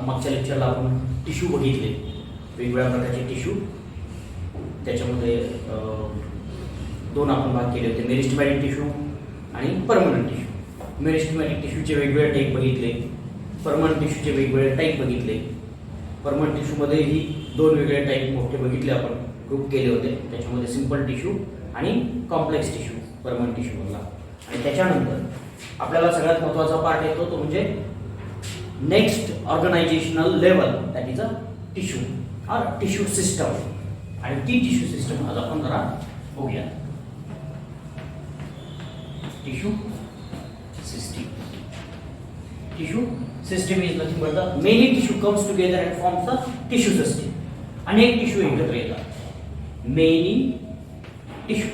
मागच्या लेक्चरला आपण टिश्यू बघितले, वेगवेगळ्या प्रकारचे टिश्यू. त्याच्यामध्ये दोन आपण भाग केले होते, मेरिस्टेमॅटिक टिश्यू आणि परमनंट टिश्यू. मेरिस्टेमॅटिक टिश्यूचे वेगवेगळे टाईप बघितले, परमनंट टिश्यूचे वेगवेगळे टाईप बघितले. परमनंट टिश्यूमध्ये ही दोन वेगळे टाईप मोठे बघितले, आपण ग्रुप केले होते. त्याच्यामध्ये सिंपल टिश्यू आणि कॉम्प्लेक्स टिश्यू परमनंट टिश्यूमधला. आणि त्याच्यानंतर आपल्याला सगळ्यात महत्त्वाचा पार्ट येतो तो म्हणजे next organisational level, that is a tissue और टिश्यू सिस्टम. आणि ती टिश्यू सिस्टम आज आपण जरा बघूया. Tissue system. Tissue system is nothing but the many tissue comes together and forms the tissue system. अनेक टिश्यू एकत्र येतात. मेनी टिश्यू,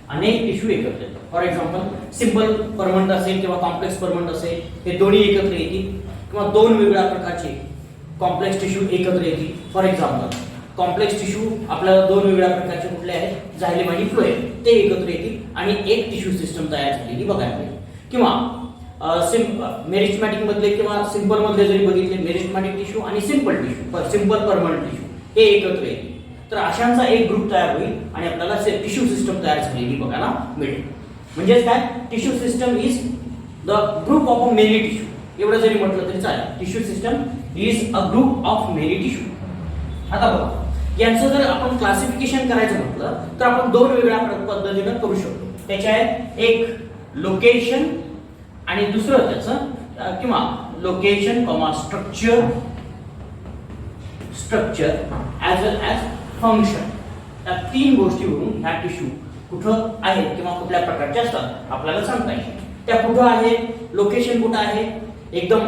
अनेक टिश्यू एकत्र येतात. फॉर एक्झाम्पल सिंपल परमनंट असेल किंवा कॉम्प्लेक्स परमनंट असेल, हे दोन्ही एकत्र येतील. किंवा दोन वेगळ्या प्रकारचे कॉम्प्लेक्स टिश्यू एकत्र येतील. फॉर एक्झाम्पल कॉम्प्लेक्स टिश्यू आपल्याला दोन वेगळ्या प्रकारचे कुठले आहेत, झायलेम आणि फ्लोएम, ते एकत्र येतील आणि एक टिश्यू सिस्टम तयार झालेली बघायला मिळेल. किंवा मेरिस्टेमॅटिक मधले किंवा सिंपल मधले जरी बघितले, मेरिस्टेमॅटिक टिश्यू आणि simple tissue, simple permanent tissue हे एकत्र येतील. तर अशांचा एक ग्रुप तयार होईल आणि आपल्याला टिश्यू सिस्टम तयार झालेली बघायला मिळेल. म्हणजेच काय, tissue system is the group of many tissue. एवढं जरी म्हटलं तरी चालेल. Tissue system is a group of many tissue. आता बघा, यांचं जर आपण क्लासिफिकेशन करायचं म्हटलं तर आपण दोन वेगळ्या पद्धतीने करू शकतो. त्याचे आहे एक लोकेशन आणि दुसरं त्याचं किंवा location comma structure as well as function. त्या तीन गोष्टीवरून ह्या टिश्यू कुठं आहेत किंवा कुठल्या प्रकारचे असतात आपल्याला सांगता येईल. त्या कुठं आहेत, लोकेशन कुठं आहे, एकदम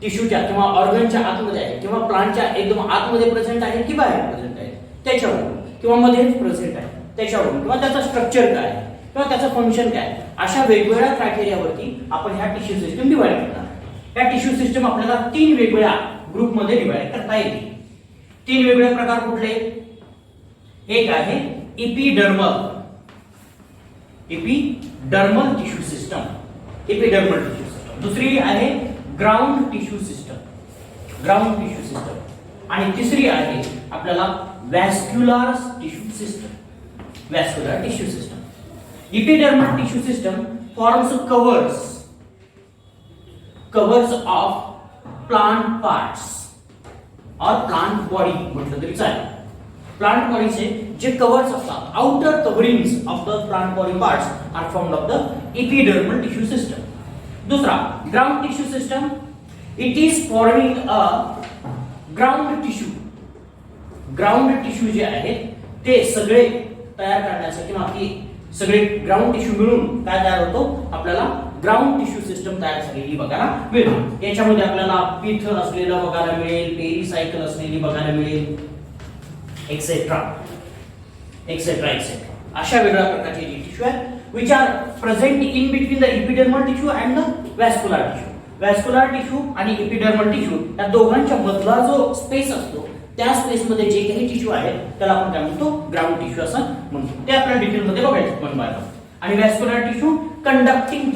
टिश्यूच्या किंवा ऑर्गनच्या आतमध्ये आहे किंवा प्लांटच्या एकदम आतमध्ये प्रेझेंट आहे की बाहेर प्रेझेंट आहे त्याच्यावरून, किंवा मध्येच प्रेझेंट आहे त्याच्यावरून, किंवा त्याचं स्ट्रक्चर काय आहे किंवा त्याचं फंक्शन काय, अशा वेगवेगळ्या क्रायटेरियावरती आपण ह्या टिश्यू सिस्टम डिवाइड करणार. या टिश्यू सिस्टम आपल्याला तीन वेगवेगळ्या ग्रुपमध्ये डिवाइड करता येईल. तीन वेगवेगळे प्रकार कुठले, एक आहे epidermal tissue system, epidermal tissue system. दुसरी आहे ग्राउंड टिश्यू सिस्टम, आणि तिसरी आहे आपल्याला vascular tissue system. Epidermal tissue system forms covers of plant parts or plant body म्हटलं तरी चालेल. प्लांट बॉडीचे जे कवर्स असतात, outer coverings of the plant body parts are formed of the epidermal tissue system. दूसरा ground tissue system, it is forming a ground tissue जे आहेत ते सगळे तयार करण्यासाठी किंवा ती सगळे ग्राउंड टिश्यू मिळून काय तयार होतो, आपल्याला ग्राउंड टिश्यू सिस्टम तयार झालेली बघायला मिळते. याच्यामध्ये आपल्याला पीठ असलेलं बघायला मिळेल, पेरिसायकल असलेली बघायला मिळेल, एक्सेट्रा. अशा वेगळ्या प्रकारचे जे टिश्यू आहेत which are present in between the epidermal tissue and the vascular tissue. Vascular tissue आणि epidermal tissue या दोघांच्या मधला जो स्पेस असतो, त्या स्पेस मध्ये जे काही टिश्यू आहे त्याला आपण काय म्हणतो, ग्राउंड टिश्यू असं म्हणतो. ते आपल्याला डिटेल मध्ये बघायचं मन बाहेर. आणि vascular tissue conducting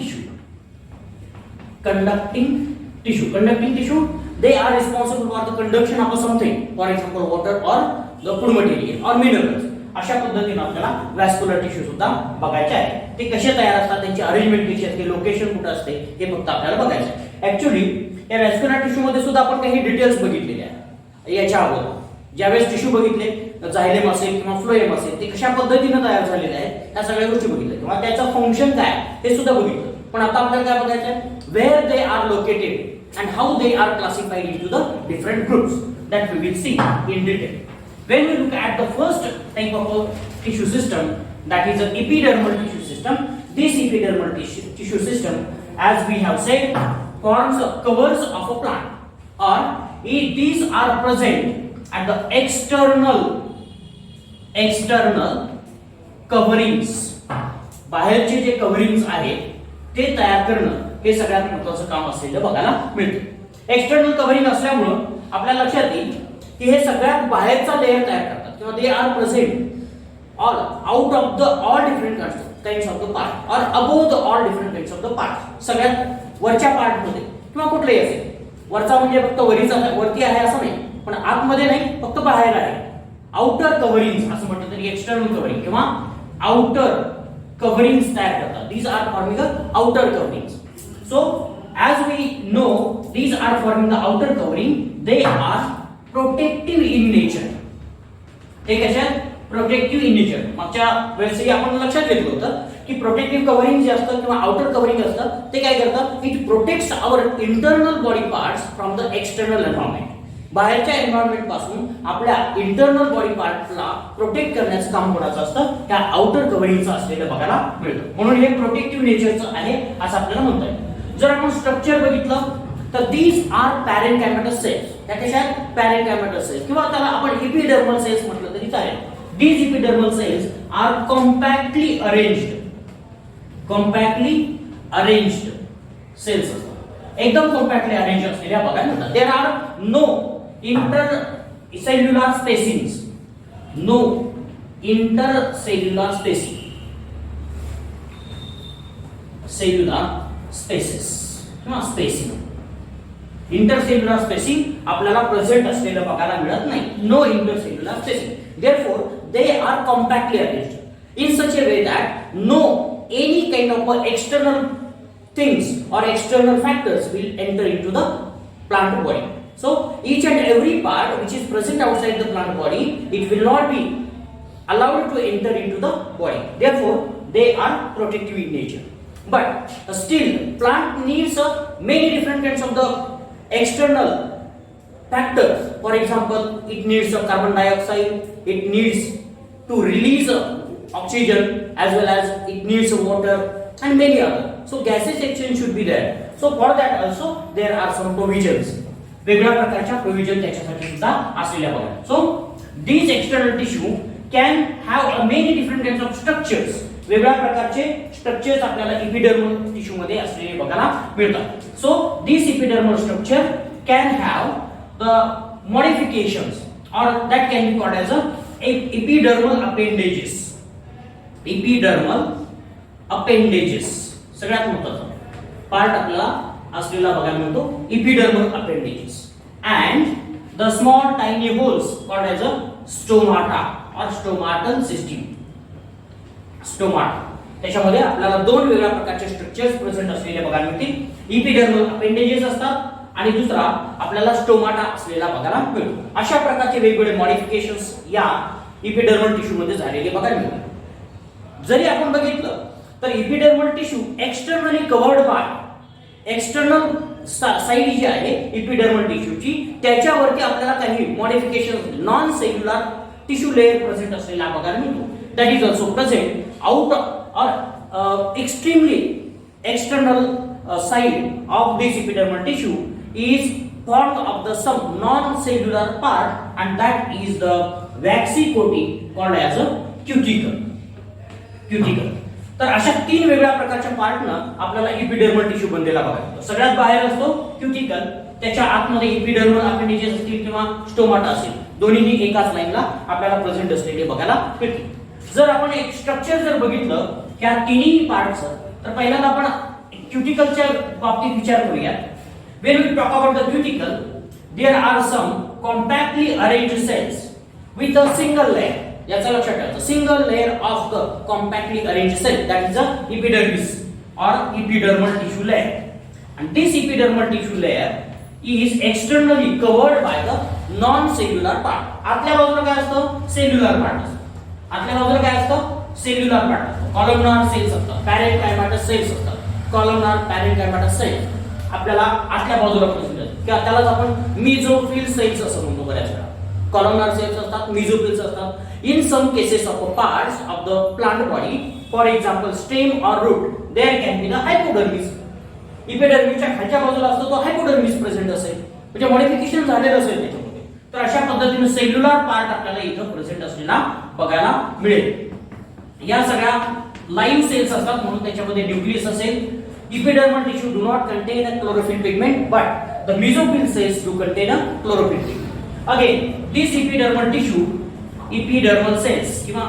tissue they are responsible for the conduction of something, for example water or the food material or minerals. अशा पद्धतीने आपल्याला व्हॅस्क्युलर टिश्यू सुद्धा बघायचे आहे. ते कसे तयार असतात, त्यांची अरेंजमेंट कशी असते, लोकेशन कुठे असते, हे फक्त आपल्याला बघायचं आहे. ऍक्च्युअली या व्हॅस्क्युलर टिश्यू मध्ये सुद्धा आपण काही डिटेल्स बघितलेले आहेत. याच्या अगोदर ज्यावेळेस टिश्यू बघितले, झायलेम असेल किंवा फ्लोएम असेल, ते कशा पद्धतीने तयार झालेले आहेत त्या सगळ्या गोष्टी बघितल्या किंवा त्याचं फंक्शन काय हे सुद्धा बघितलं. पण आता आपल्याला काय बघायचं आहे, where they are located and how they are classified into the different groups, that we will see in detail. When we look at the first type of a tissue system, that is an epidermal tissue system, this epidermal tissue system, as we have said, forms covers of a plant, or these are present at the external coverings. बाहेरचे जे कव्हरिंग्स आहेत ते तयार करणं हे सगळ्यात महत्त्वाचं काम असलेलं बघायला मिळतं. एक्सटर्नल कव्हरिंग असल्यामुळं आपल्या लक्षात येईल की हे सगळ्यात बाहेरचा लेयर तयार करतात किंवा they are present all out of the all different kinds of the part or above the all different kinds of the part. सगळ्यात वरच्या पार्ट मध्ये किंवा कुठलेही असेल वरचा म्हणजे फक्त वरती आहे असं नाही, पण आतमध्ये नाही, फक्त बाहेर आहे. आउटर कव्हरिंग असं म्हटलं तरी एक्सटर्नल कव्हरिंग किंवा आउटर कव्हरिंग तयार करतात. These are forming the outer covering. So as we know, these are forming the outer covering. They are protective in nature. हे कशात प्रोटेक्टिव्ह इन नेचर. मागच्या वेळेसही आपण लक्षात घेतलं होतं की प्रोटेक्टिव्ह कव्हरिंग जे असतं किंवा आउटर कव्हरिंग असतं ते काय करतं, it protects our internal body parts from the external environment. बाहेरच्या एन्व्हायरमेंट पासून आपल्या इंटरनल बॉडी पार्टला प्रोटेक्ट करण्याचं काम कोणाचं असतं, त्या आउटर कव्हरिंगचं असलेलं बघायला मिळतं. म्हणून हे प्रोटेक्टिव्ह नेचरचं आहे असं आपल्याला म्हणता येईल. जर आपण स्ट्रक्चर बघितलं तर दीज आर पॅरेन्कायमॅटस सेल्स. त्या कशात पॅरेन्कायमॅटस सेल्स किंवा त्याला आपण इपिडर्मल सेल्स म्हटलं तरी चालेल. These epidermal cells are compactly arranged cells असतात. एकदम कॉम्पॅक्टली अरेंज असलेल्या बघायला मिळतात. There are no intercellular spacings. No intercellular spaces किंवा स्पेसिंग. इंटरसेल्युलर स्पेसिंग आपल्याला प्रेझेंट असलेलं बघायला मिळत नाही. No intercellular spacing. Therefore, they are compactly arranged in such a way that no any kind of external things or external factors will enter into the plant body. So each and every part which is present outside the plant body, it will not be allowed to enter into the body. Therefore, they are protective in nature. But still, plant needs many different kinds of the external factors. For example, it needs carbon dioxide, it needs to release oxygen, as well as it needs water and many other. So gases exchange should be there. So for that also there are some provisions. वेगळ्या प्रकारच्या provision त्याच्यासाठी सुद्धा असलेल्या बघा. So these external tissue can have many different kinds of structures. वेगळ्या प्रकारचे structures आपल्याला epidermal tissue मध्ये असलेले बघायला मिळतात. So this epidermal structure can have the modifications or that can be called as a epidermal appendages. Epidermal appendages सगळ्यात महत्त्वाचा part आपल्याला असलेला बघायला मिळतो epidermal appendages and the small tiny holes called as a stomata or stomatal system. Stomata त्याच्यामध्ये आपल्याला दोन वेगळ्या प्रकारचे स्ट्रक्चर्स प्रेझेंट असलेले बघायला मिळतील. epidermal appendages असतात आणि दुसरा आपल्याला स्टोमाटा असलेला बघायला मिळतो. अशा प्रकारचे वेगवेगळे मॉडिफिकेशन्स या इपिडर्मल टिश्यू मध्ये झालेले बघायला मिळतात. जरी आपण बघितलं तर epidermal tissue externally covered by external side जी आहे इपिडर्मल टिश्यूची त्याच्यावरती आपल्याला काही modifications non cellular tissue layer present असलेला बघायला मिळतो. That is also present out or extremely external side of this epidermal tissue is formed of the some non-cellular part and that is the waxy coating called as a cuticle. तर अशा तीन वेगळ्या प्रकारच्या पार्टनं आपल्याला epidermal tissue बनलेला बघायला. सगळ्यात बाहेर असतो क्युटिकल, त्याच्या आतमध्ये इपिडर्मल अपेंडेजेस असतील किंवा स्टोमाटा असेल, दोन्हीही एकाच लाईनला आपल्याला प्रेझेंट असलेले बघायला मिळतील. जर आपण एक स्ट्रक्चर जर बघितलं ह्या तिन्ही पार्टचं तर पहिल्यांदा आपण क्युटिकलच्या बाबतीत विचार करूया. When we talk about the cuticle, there are some compactly arranged cells with a single layer. याचा लक्षात ठेवायचं, single layer of the compactly arranged cell, that is the epidermis or epidermal tissue layer. And this epidermal tissue layer is externally covered by the non-cellular part. आतल्या बाजूला काय असतं? Cellular part असतं. आतल्या बाजूला काय असतं? सेल्युलर पार्ट असतं. कॉलमनार सेल्स असतात, पॅरेन्कायमॅटस सेल्स असतात. कॉलमनार पॅरेन्कायमॅटस सेल्स आपल्याला आतल्या बाजूला प्रेझेंट असतात किंवा त्यालाच आपण मेसोफिल सेल्स असं म्हणतो बऱ्याच वेळा. कॉलमनार सेल्स असतात, मेसोफिल्स असतात. In some cases of parts of the plant body, for example stem or root, there can be the hypodermis. इपिडर्मिसच्या खालच्या बाजूला असतो तो हायपोडर्मिस प्रेझेंट असेल, म्हणजे मॉडिफिकेशन झालेलं असेल त्याच्यामध्ये. तर अशा पद्धतीने सेल्युलर पार्ट आपल्याला इथं प्रेझेंट असलेला बघायला मिळेल. या सगळ्या लाईव्ह सेल्स असतात म्हणून त्याच्यामध्ये न्यूक्लियस असेल. Epidermal tissue do not contain a chlorophyll pigment, but the mesophyll cells do contain a chlorophyll pigment. Again, this epidermal tissue, epidermal cells किंवा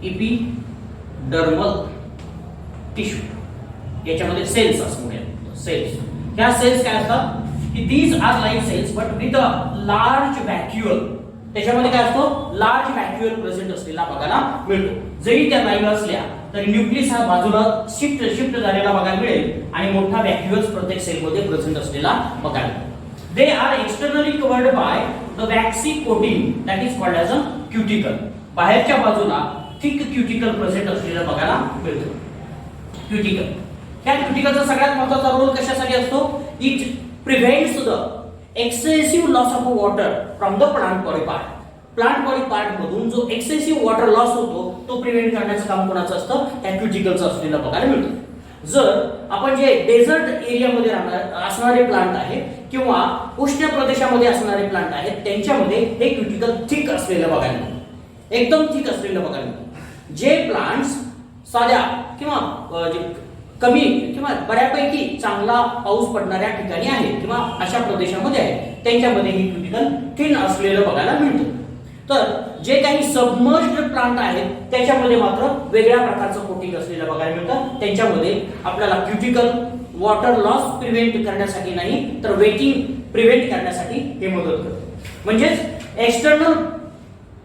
epidermal tissue याच्यामध्ये सेल्स असतात. सेल्स. ह्या सेल्स काय असतात की these are live cells but with a large vacuole. त्याच्यामध्ये काय असतो लार्ज व्हॅक्युअल प्रेझेंट असलेला बघायला मिळतो. जरी त्या लाईव्ह असल्या तरी न्यूक्लियस हा बाजूला शिफ्ट झालेला बघायला मिळेल आणि मोठा व्हॅक्युअल्स प्रत्येक सेलमध्ये प्रेझेंट असलेला बघायला मिळेल. They are externally covered by the waxy coating that is called as a cuticle. बाहेरच्या बाजूला थिक क्युटिकल प्रेझेंट असलेलं बघायला मिळतं. क्युटिकल, ह्या क्युटिकलचा सगळ्यात महत्त्वाचा रोल कशासाठी असतो? It prevents the excessive loss of water from the plant body part. Plant body part मधून जो एक्सेसिव्ह वॉटर लॉस होतो तो प्रिव्हेंट करण्याचं काम कोणाचं असतं? त्या क्युटिकलचं असलेलं बघायला मिळतं. जर आपण जे डेझर्ट एरियामध्ये असणारे प्लांट आहे किंवा उष्ण प्रदेशामध्ये असणारे प्लांट आहेत त्यांच्यामध्ये हे क्युटिकल थिक असलेलं बघायला मिळतं. एकदम थिक असलेलं बघायला मिळतं. जे प्लांट्स साध्या किंवा कमी किंवा बऱ्यापैकी चांगला पाऊस पडणाऱ्या ठिकाणी आहेत किंवा अशा प्रदेशामध्ये आहेत त्यांच्यामध्ये हे क्युटिकल थिन असलेलं बघायला मिळतं. तर जे काही सबमर्ज्ड प्लांट आहेत त्याच्यामध्ये मात्र वेगळ्या प्रकारचं कोटिंग असलेलं बघायला मिळतं. त्यांच्यामध्ये आपल्याला क्युटिकल वॉटर लॉस प्रिव्हेंट करण्यासाठी नाही तर वेटिंग प्रिव्हेंट करण्यासाठी हे मदत करतं. म्हणजेच एक्सटर्नल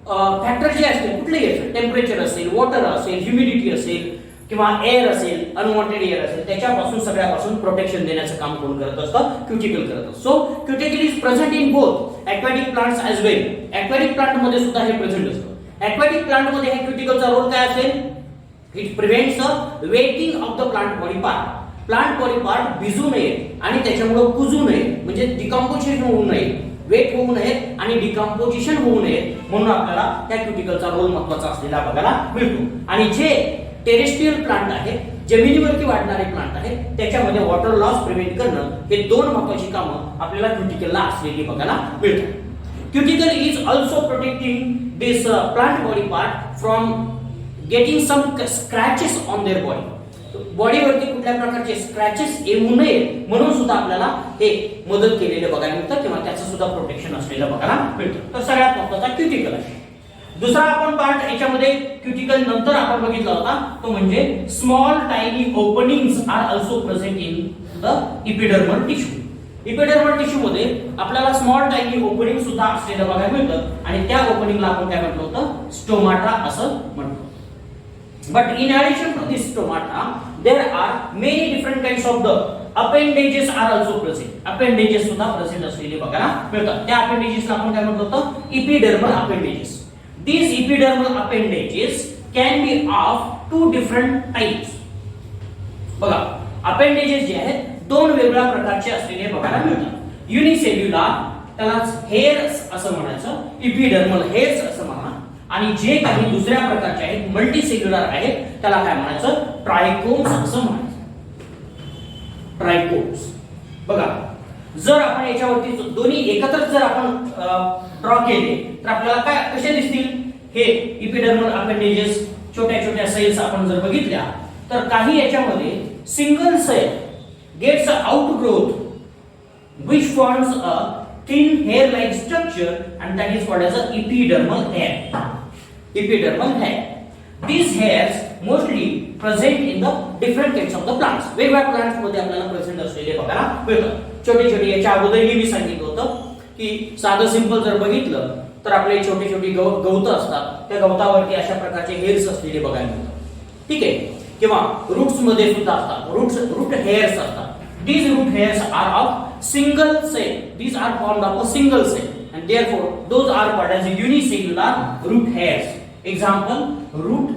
फॅक्टर जे असतील कुठलेही असेल, टेम्परेचर असेल, वॉटर असेल, ह्युमिडिटी असेल किंवा एअर असेल, अनवॉन्टेड एअर असेल, त्याच्यापासून सगळ्यापासून प्रोटेक्शन देण्याचं काम कोण करत असतं? क्युटिकल करत असतं. So cuticle is present in both aquatic plants as well. Aquatic plant मध्ये सुद्धा हे प्रेझेंट असतं. ॲक्वॅटिक प्लांट मध्ये हे क्युटिकलचा रोल काय असेल? It prevents the waiting of the plant body part. Plant body part भिजू नये आणि त्याच्यामुळे कुजू नये, म्हणजे डिकम्पोजिशन होऊ नये, वेट होऊ नये आणि डिकम्पोजिशन होऊ नये म्हणून आपल्याला त्या क्युटिकलचा रोल महत्त्वाचा असलेला बघायला मिळतो. आणि जे टेरेस्ट्रियल प्लांट आहे, जमिनीवरती वाढणारे प्लांट आहेत, त्याच्यामध्ये वॉटर लॉस प्रिव्हेंट करणं हे दोन महत्त्वाची कामं आपल्याला क्युटिकलला असलेली बघायला मिळतात. Cuticle is also protecting this plant body part from getting some scratches on their body. बॉडीवरती कुठल्या प्रकारचे स्क्रॅचेस येऊ नये म्हणून सुद्धा आपल्याला हे मदत केलेलं बघायला मिळतं किंवा त्याचं सुद्धा प्रोटेक्शन असलेलं बघायला मिळतं. तर सगळ्यात महत्त्वाचा क्युटिकल आहे. दुसरा आपण पार्ट याच्यामध्ये क्युटिकल नंतर आपण बघितला होता तो म्हणजे small tiny openings are also present in the epidermal tissue. Epidermal tissue मध्ये आपल्याला स्मॉल टायनी ओपनिंग सुद्धा असलेलं बघायला मिळतं आणि त्या ओपनिंगला आपण काय म्हटलं होतं? स्टोमाटा असं म्हणतो. But in addition to this stomata, there are many different kinds of the appendages are also present. Appendages सुद्धा present असलेले बघायला मिळतात. त्या appendages आपण काय म्हणतो होतं? Epidermal appendages. These epidermal appendages can be of two different types. बघा, appendages जे आहेत दोन वेगळ्या प्रकारचे असलेले बघायला मिळतात. युनिसेल्युलर त्यालाच हेअर्स असं म्हणायचं, इपिडर्मल हेअर्स असं म्हणा, आणि जे काही दुसऱ्या प्रकारचे आहेत मल्टीसेल्युलर आहेत त्याला काय म्हणायचं? ट्रायकोम्स असं म्हणायचं. ट्रायकोम्स. बघा, जर आपण याच्यावरती दोन्ही एकत्र जर आपण ड्रॉ केले तर आपल्याला काय कसे दिसतील? हे इपिडर्मल अपेंडेजेस छोट्या छोट्या सेल्स आपण जर बघितल्या तर काही याच्यामध्ये single cell gets outgrowth which forms a thin hair like structure and that is called as a epidermal hair. Epidermal hair. These hairs mostly present in the different kinds of the plants. वेगवेगळ्या plants मध्ये आपल्याला present असलेले बघायला मिळतात. छोटे छोटे याच्या अगोदरही मी सांगितलं होतं की साधं सिंपल जर बघितलं तर आपले छोटे छोटे गवत असतात, त्या गवतावरती अशा प्रकारचे हेअर्स असलेले बघायला मिळतात. ठीक आहे, किंवा रूट्स मध्ये सुद्धा असतात, रूट हेअर्स असतात. These root hairs are of single cell. These are formed of a single cell and therefore those are called as unicellular root hairs. Example, root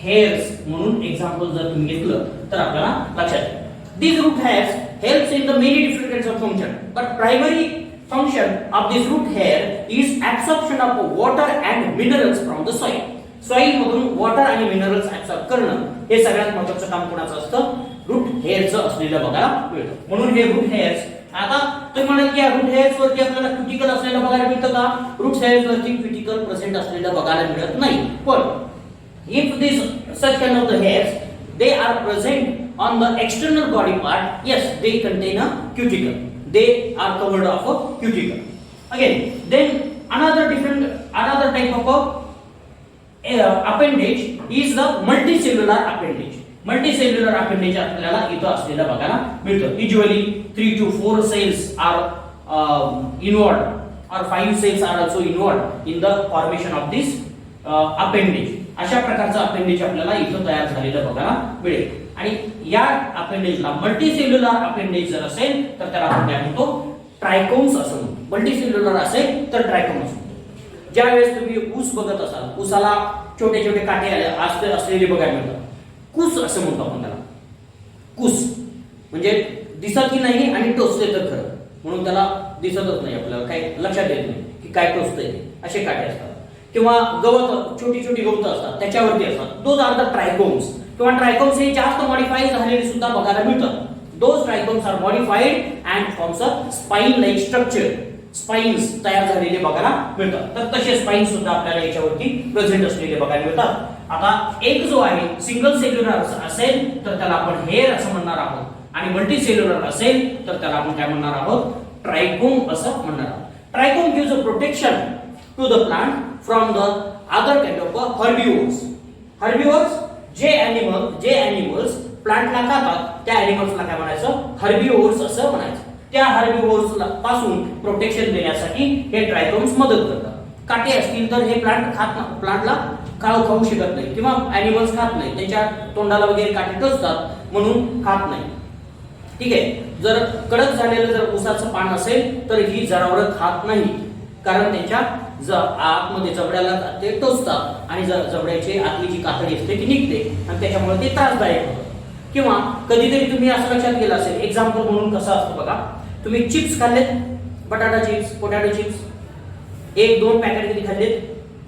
hairs म्हणून example जर तुम्ही घेतलं तर आपल्याला लक्षात येईल. These root hairs helps in the many different kinds of function, but primary function of this root hair is absorption of water and minerals from the soil. Soil मधून water आणि minerals absorb करणं हे सगळ्यात महत्त्वाचं काम कोणाचं असतं? Route हेअरचं असलेलं बघायला मिळतं. म्हणून हे रूट हेअर्स, आता तुम्ही म्हणाल की रूट हेअर्स वरती आपल्याला क्युटिकल असलेलं बघायला मिळतं का? रूट हेअर्स वरती क्युटिकल प्रेझेंट असलेलं बघायला मिळत नाही. पण if this such kind of the hairs they are present on the external body part, yes they contain a cuticle, they are covered of a cuticle. Again, then another type of a appendage is the multicellular appendage. Multicellular appendage आपल्याला इथं असलेलं बघायला मिळतं. Usually 3 to 4 cells are involved or 5 cells are also involved in the formation of this appendage. अशा प्रकारचं appendage आपल्याला इथं तयार झालेलं बघायला मिळेल. आणि या अपेंडेजला मल्टीसेल्युलर अपेंडेज जर असेल तर त्याला आपण काय म्हणतो, ट्रायकोम्स असं म्हणतो. मल्टीसेल्युलर असेल तर ट्रायकोम असं म्हणतो. ज्या वेळेस तुम्ही ऊस बघत असाल, ऊसाला छोटे छोटे काटे असलेले बघायला मिळतात, कुस असं म्हणतो आपण त्याला. कुस म्हणजे दिसतही नाही आणि टोचते तर खरं, म्हणून त्याला दिसतच नाही, आपल्याला काही लक्षात येत नाही की काय टोचतंय, असे काटे असतात. किंवा गवत, छोटी छोटी गवत असतात त्याच्यावरती असतात, दोज आर द ट्रायकोम्स. किंवा ट्रायकोम्स हे जास्त मॉडिफाईड झालेले सुद्धा बघायला मिळतात. Those trichomes are modified and forms a spine like structure. Spines तयार झालेले बघायला मिळतात. तर तसे स्पाइन्स सुद्धा आपल्याला याच्यावरती प्रेझेंट असलेले बघायला मिळतात. आता एक जो आहे सिंगल सेल्युलर असेल तर त्याला आपण हेअर असं म्हणणार आहोत, आणि मल्टी सेल्युलर असेल तर त्याला आपण काय म्हणणार आहोत, ट्रायकोम असं म्हणणार आहोत. Trichome gives a protection to the plant from the other kind of herbivores. Herbivores जे ॲनिमल्स प्लांटला खातात त्या ॲनिमल्सला काय म्हणायचं, हर्बिवोर्स असं म्हणायचं. त्या हर्बिवोर्स पासून प्रोटेक्शन देण्यासाठी हे ट्रायकोम्स मदत करतात. काटे असतील तर हे प्लांटला खाऊ शकत नाही किंवा ॲनिमल्स खात नाही, त्यांच्या तोंडाला वगैरे काटे टोचतात म्हणून खात नाही. ठीक आहे. जर कडक झालेलं जर ऊसाचं पान असेल तर ही जनावरं खात नाही, कारण त्यांच्या आतमध्ये जबड्याला ते टोचतात आणि जबड्याची आतली जी कातडी असते ती निघते आणि त्याच्यामुळे ते त्रासदायक होतं. किंवा कधीतरी तुम्ही असं लक्षात गेलं असेल, एक्झाम्पल म्हणून कसं असतं बघा, तुम्ही चिप्स खाल्लेत, बटाटा चिप्स, पोटॅटो चिप्स, 1-2 पॅकेट कधी खाल्लेत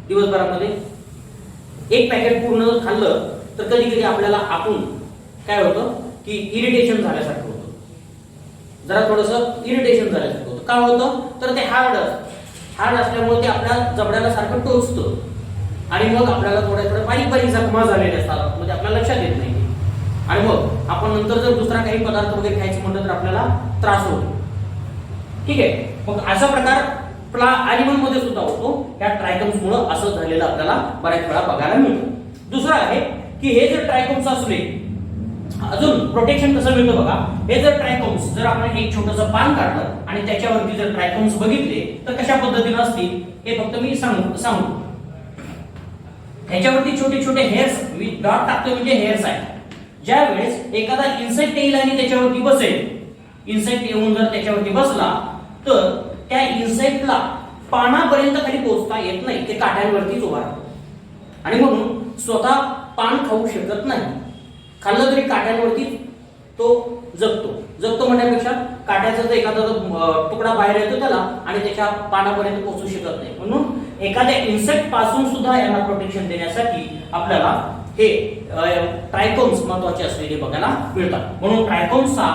दिवसभरामध्ये, एक पॅकेट पूर्ण खाल्लं तर कधी कधी आपल्याला आतून काय होतं की इरिटेशन झाल्यासारखं होतं, जरा थोडंसं इरिटेशन झाल्यासारखं होतं. का होतं तर ते हार्ड असल्यामुळे ते आपल्या जबड्याला सारखं टोचतं आणि मग आपल्याला थोड्या बारीक बारीक जखमा झालेल्या असतात, म्हणजे आपल्याला लक्षात येत नाही. आणि मग आपण नंतर जर दुसरा काही पदार्थ वगैरे खायचं म्हटलं तर आपल्याला त्रास होतो. ठीक आहे. मग असा प्रकार ॲनिमल मध्ये सुद्धा होतो. या ट्रायकोम्स मुळे असं झालेलं आपल्याला बऱ्याच वेळा बघायला मिळतं. दुसरं आहे की हे जर ट्रायकोम्स असले, अजून प्रोटेक्शन कसं मिळतं बघा. हे जर ट्रायकोम्स, जर आपण एक छोटंसं पान काढलं आणि त्याच्यावरती जर ट्रायकोम्स बघितले तर कशा पद्धतीने असतील हे फक्त मी सांगू. ह्याच्यावरती छोटे छोटे हेअर्स, मी डॉट टाकतो म्हणजे हेअर्स आहे. ज्या वेळेस एखादा इन्सेक्ट येईल आणि त्याच्यावरती बसेल, इन्सेक्ट येऊन जर त्याच्यावरती बसला तर त्या इन्सेक्टला पानापर्यंत खाली पोहोचता येत नाही, ते काट्यांवरतीच उभा राहतो आणि म्हणून स्वतः पान खाऊ शकत नाही. खाल्लं तरी काट्यांवरती तो जगतो म्हणण्यापेक्षा काट्याचा जर एखादा तुकडा बाहेर येतो त्याला आणि त्याच्या पानापर्यंत पोहोचू शकत नाही. म्हणून एखाद्या इन्सेक्ट पासून सुद्धा यांना प्रोटेक्शन देण्यासाठी आपल्याला हे ट्रायकोम्स महत्त्वाचे असलेले बघायला मिळतात. म्हणून ट्रायकोम्सचा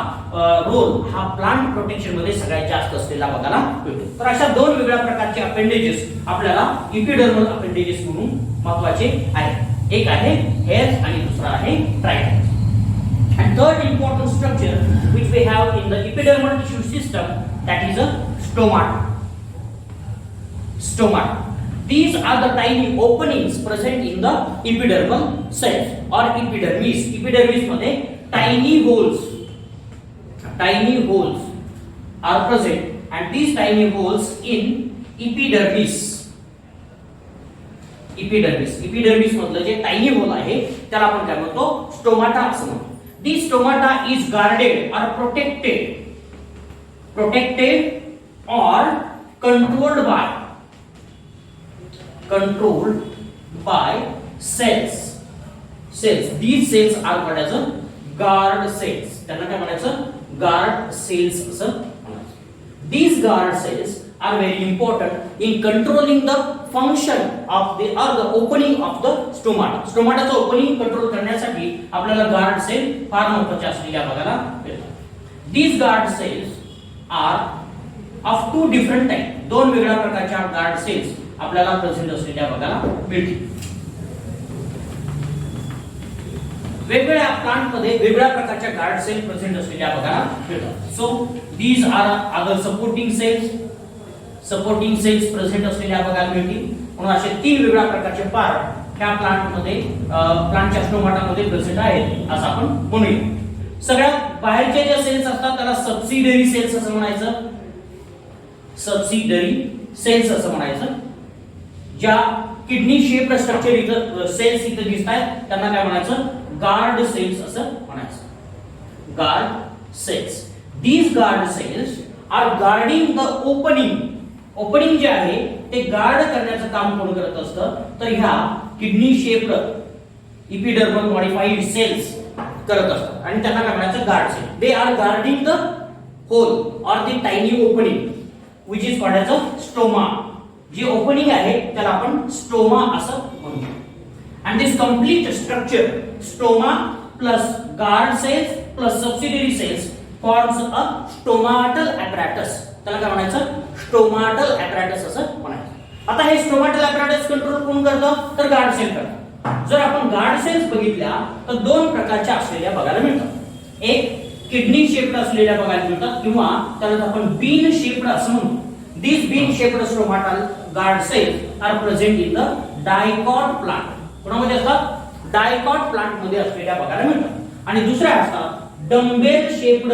रोल हा प्लांट प्रोटेक्शन मध्ये सगळ्यात जास्त असलेला बघायला मिळतो. तर अशा 2 वेगळ्या प्रकारचे अपेंडेजेस आपल्याला इपिडर्मल अपेंडेजेस म्हणून महत्त्वाचे आहेत. एक आहे हेअर्स आणि दुसरा आहे ट्रायकोम्स. And third important structure which we have in the epidermal tissue system, that is a stomata. These are the tiny openings present in the epidermal cells or epidermis. Epidermis मध्ये tiny holes are present, and these tiny holes in epidermis मधलं जे tiny hole आहे त्याला आपण काय म्हणतो, stomata असं म्हणतो. This stomata is guarded or protected or controlled by cells. These cells are called as guard cells. त्यांना काय म्हणायचं, guard cells असं म्हणायचं. These guard cells are very important in controlling the function of the opening of the stomata. Stomataचं opening control करण्यासाठी आपल्याला guard sale फार महत्त्वाचे असलेल्या बघायला मिळतात. These guard cells are of 2 different type. 2 वेगळ्या प्रकारच्या गार्ड सेल्स आपल्याला प्रेझेंट असलेल्या बघायला मिळतील. वेगवेगळ्या प्लांट मध्ये वेगवेगळ्या प्रकारच्या गार्ड सेल प्रेझेंट असलेल्या बघायला मिळतात. So these are other supporting cells present असलेल्या बघायला मिळतील. म्हणून असे 3 वेगळ्या प्रकारचे पार्ट ह्या प्लांटच्या स्टोमाटामध्ये प्रेझेंट आहेत असं आपण म्हणूया. सगळ्यात बाहेरचे जे सेल्स असतात त्याला सबसिडरी सेल्स असं म्हणायचं. सबसिडरी सेल्स असं म्हणायचं. ज्या किडनी शेप स्ट्रक्चर इथं सेल्स इथं दिसत आहेत त्यांना काय म्हणायचं, गार्ड सेल्स असं म्हणायचं. Guard cells. These guard cells are guarding the opening. Opening जे आहे ते गार्ड करण्याचं काम कोण करत असतं, तर ह्या kidney shape epidermal modified cells करत असतात आणि त्यांना काय म्हणायचं, guard cell. They are guarding the hole or the tiny opening which is called as a stoma. जी ओपनिंग आहे त्याला आपण स्टोमा असं म्हणतो. and this complete structure stoma plus guard cells plus subsidiary cells forms a stomatal apparatus. त्याला काय म्हणायचं, stomatal apparatus असं म्हणायचं. आता हे स्टोमाटल apparatus कंट्रोल कोण करतं, तर गार्ड सेल करतात. जर आपण गार्ड सेल्स बघितल्या तर दोन प्रकारच्या असलेल्या बघायला मिळतात. एक किडनी शेप्ड असलेल्या बघायला मिळतात किंवा त्याला आपण बीन शेप्ड असं म्हणतो. These bean shaped stomatal guard cells are present in the dicot plant. कोणामध्ये असतात, डायकॉट प्लांट मध्ये असलेल्या बघायला मिळतात. आणि दुसऱ्या असतात डंबेल शेप्ड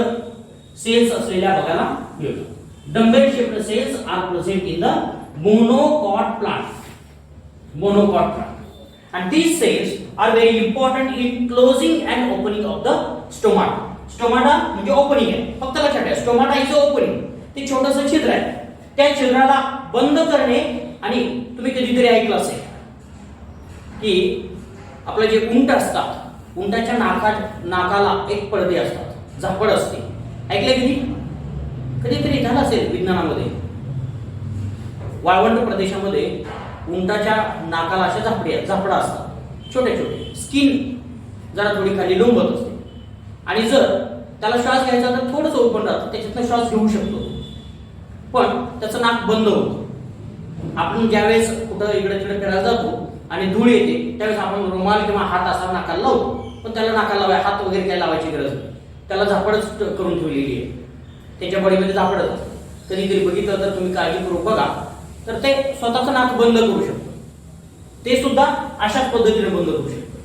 सेल्स असलेल्या बघायला मिळतात. Dumbbell shaped cells are present in the monocot plant. Monocot plant. And these cells are very important in closing and opening of the stomata. Stomata म्हणजे ओपनिंग आहे, फक्त लक्षात ठेवा स्टोमाटा इज ओपनिंग. ते छोटंसं छिद्र आहे, त्या छिद्राला बंद करणे. आणि तुम्ही कधीतरी ऐकलं असेल की आपलं जे उंट असतात, उंटाच्या नाकाला एक पडदे असतात, झापड असते. ऐकले कधीतरी झालं असेल विज्ञानामध्ये. वाळवंट प्रदेशामध्ये उंटाच्या नाकाला अशा झापडा असतात, छोटे छोटे. स्किन जरा थोडी खाली लोंबत असते आणि जर त्याला श्वास घ्यायचा तर थोडंच ओपन राहतं, त्याच्यातनं श्वास घेऊ शकतो पण त्याचं नाक बंद होतं. आपण ज्यावेळेस कुठं इकडे तिकडे फिरायला जातो आणि धूळ येते त्यावेळेस आपण रुमाल किंवा हात असा नाकाला लावतो, पण त्याला नाकाला हात वगैरे काय लावायची गरज नाही. त्याला झापडच करून ठेवलेली आहे, त्याच्या बॉडीमध्ये झापडच असतं. कधीतरी बघितलं तर तुम्ही काळजीपूर्वक बघा तर ते स्वतःचं नाक बंद करू शकतो. ते सुद्धा अशाच पद्धतीने बंद करू शकतो.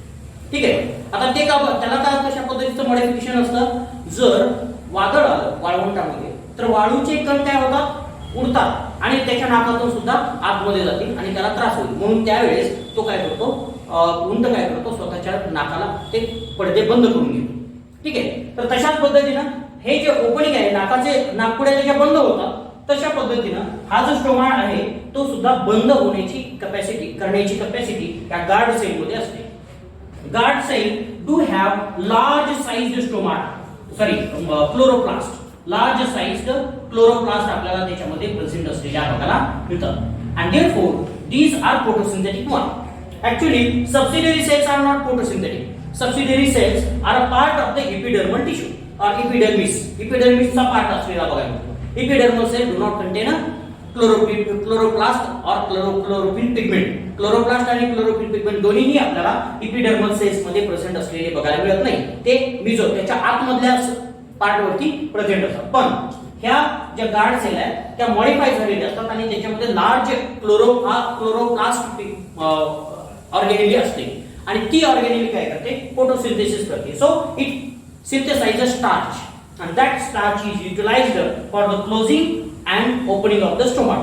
ठीक आहे. आता ते का त्याला काय कशा पद्धतीचं मॉडिफिकेशन असतं, जर वादळ आलं वाळवंटामध्ये तर वाळूचे कण काय होतात, उडतात आणि त्याच्या नाकातून सुद्धा आतमध्ये जातील आणि त्याला त्रास होईल. म्हणून त्यावेळेस तो काय करतो, उंट काय करतो, स्वतःच्या नाकाला ते पडदे बंद करून घेतो. ठीक आहे. तर तशाच पद्धतीनं हे जे ओपनिंग आहे नाकाचे, नाकपुड्या ज्या बंद होतात तशा पद्धतीनं हा जो स्टोमा आहे तो सुद्धा बंद होण्याची कॅपॅसिटी, करण्याची कॅपॅसिटी या गार्ड सेल मध्ये असते. Guard cell do have large sized stomata, chloroplast. Large sized chloroplast आपल्याला त्याच्यामध्ये प्रेझेंट असलेल्या बघायला मिळतात. and therefore these are photosynthetic one. Actually subsidiary cells are not photosynthetic. Subsidiary cells are a part of the epidermal tissue or epidermis. Epidermis चा part असलेला बघायला मिळतो. Epidermal cell do not contain a chloroplast or chlorophyll pigment. Chloroplast आणि chlorophyll pigment दोन्हीही आपल्याला epidermal cells मध्ये present असलेले बघायला मिळत नाही. ते मिझो त्याच्या आतमधल्या पार्ट वरती प्रेझेंट असतात. पण ह्या ज्या गार्ड सेल आहेत त्या मॉडिफाय झालेल्या असतात आणि त्याच्यामध्ये लार्ज क्लोरोप्लास्ट ऑर्गेनेली असते आणि ती ऑर्गेनेली काय करते, फोटोसिंथेसिस करते. So it synthesises starch and that starch is utilized for the closing and opening of the stomach.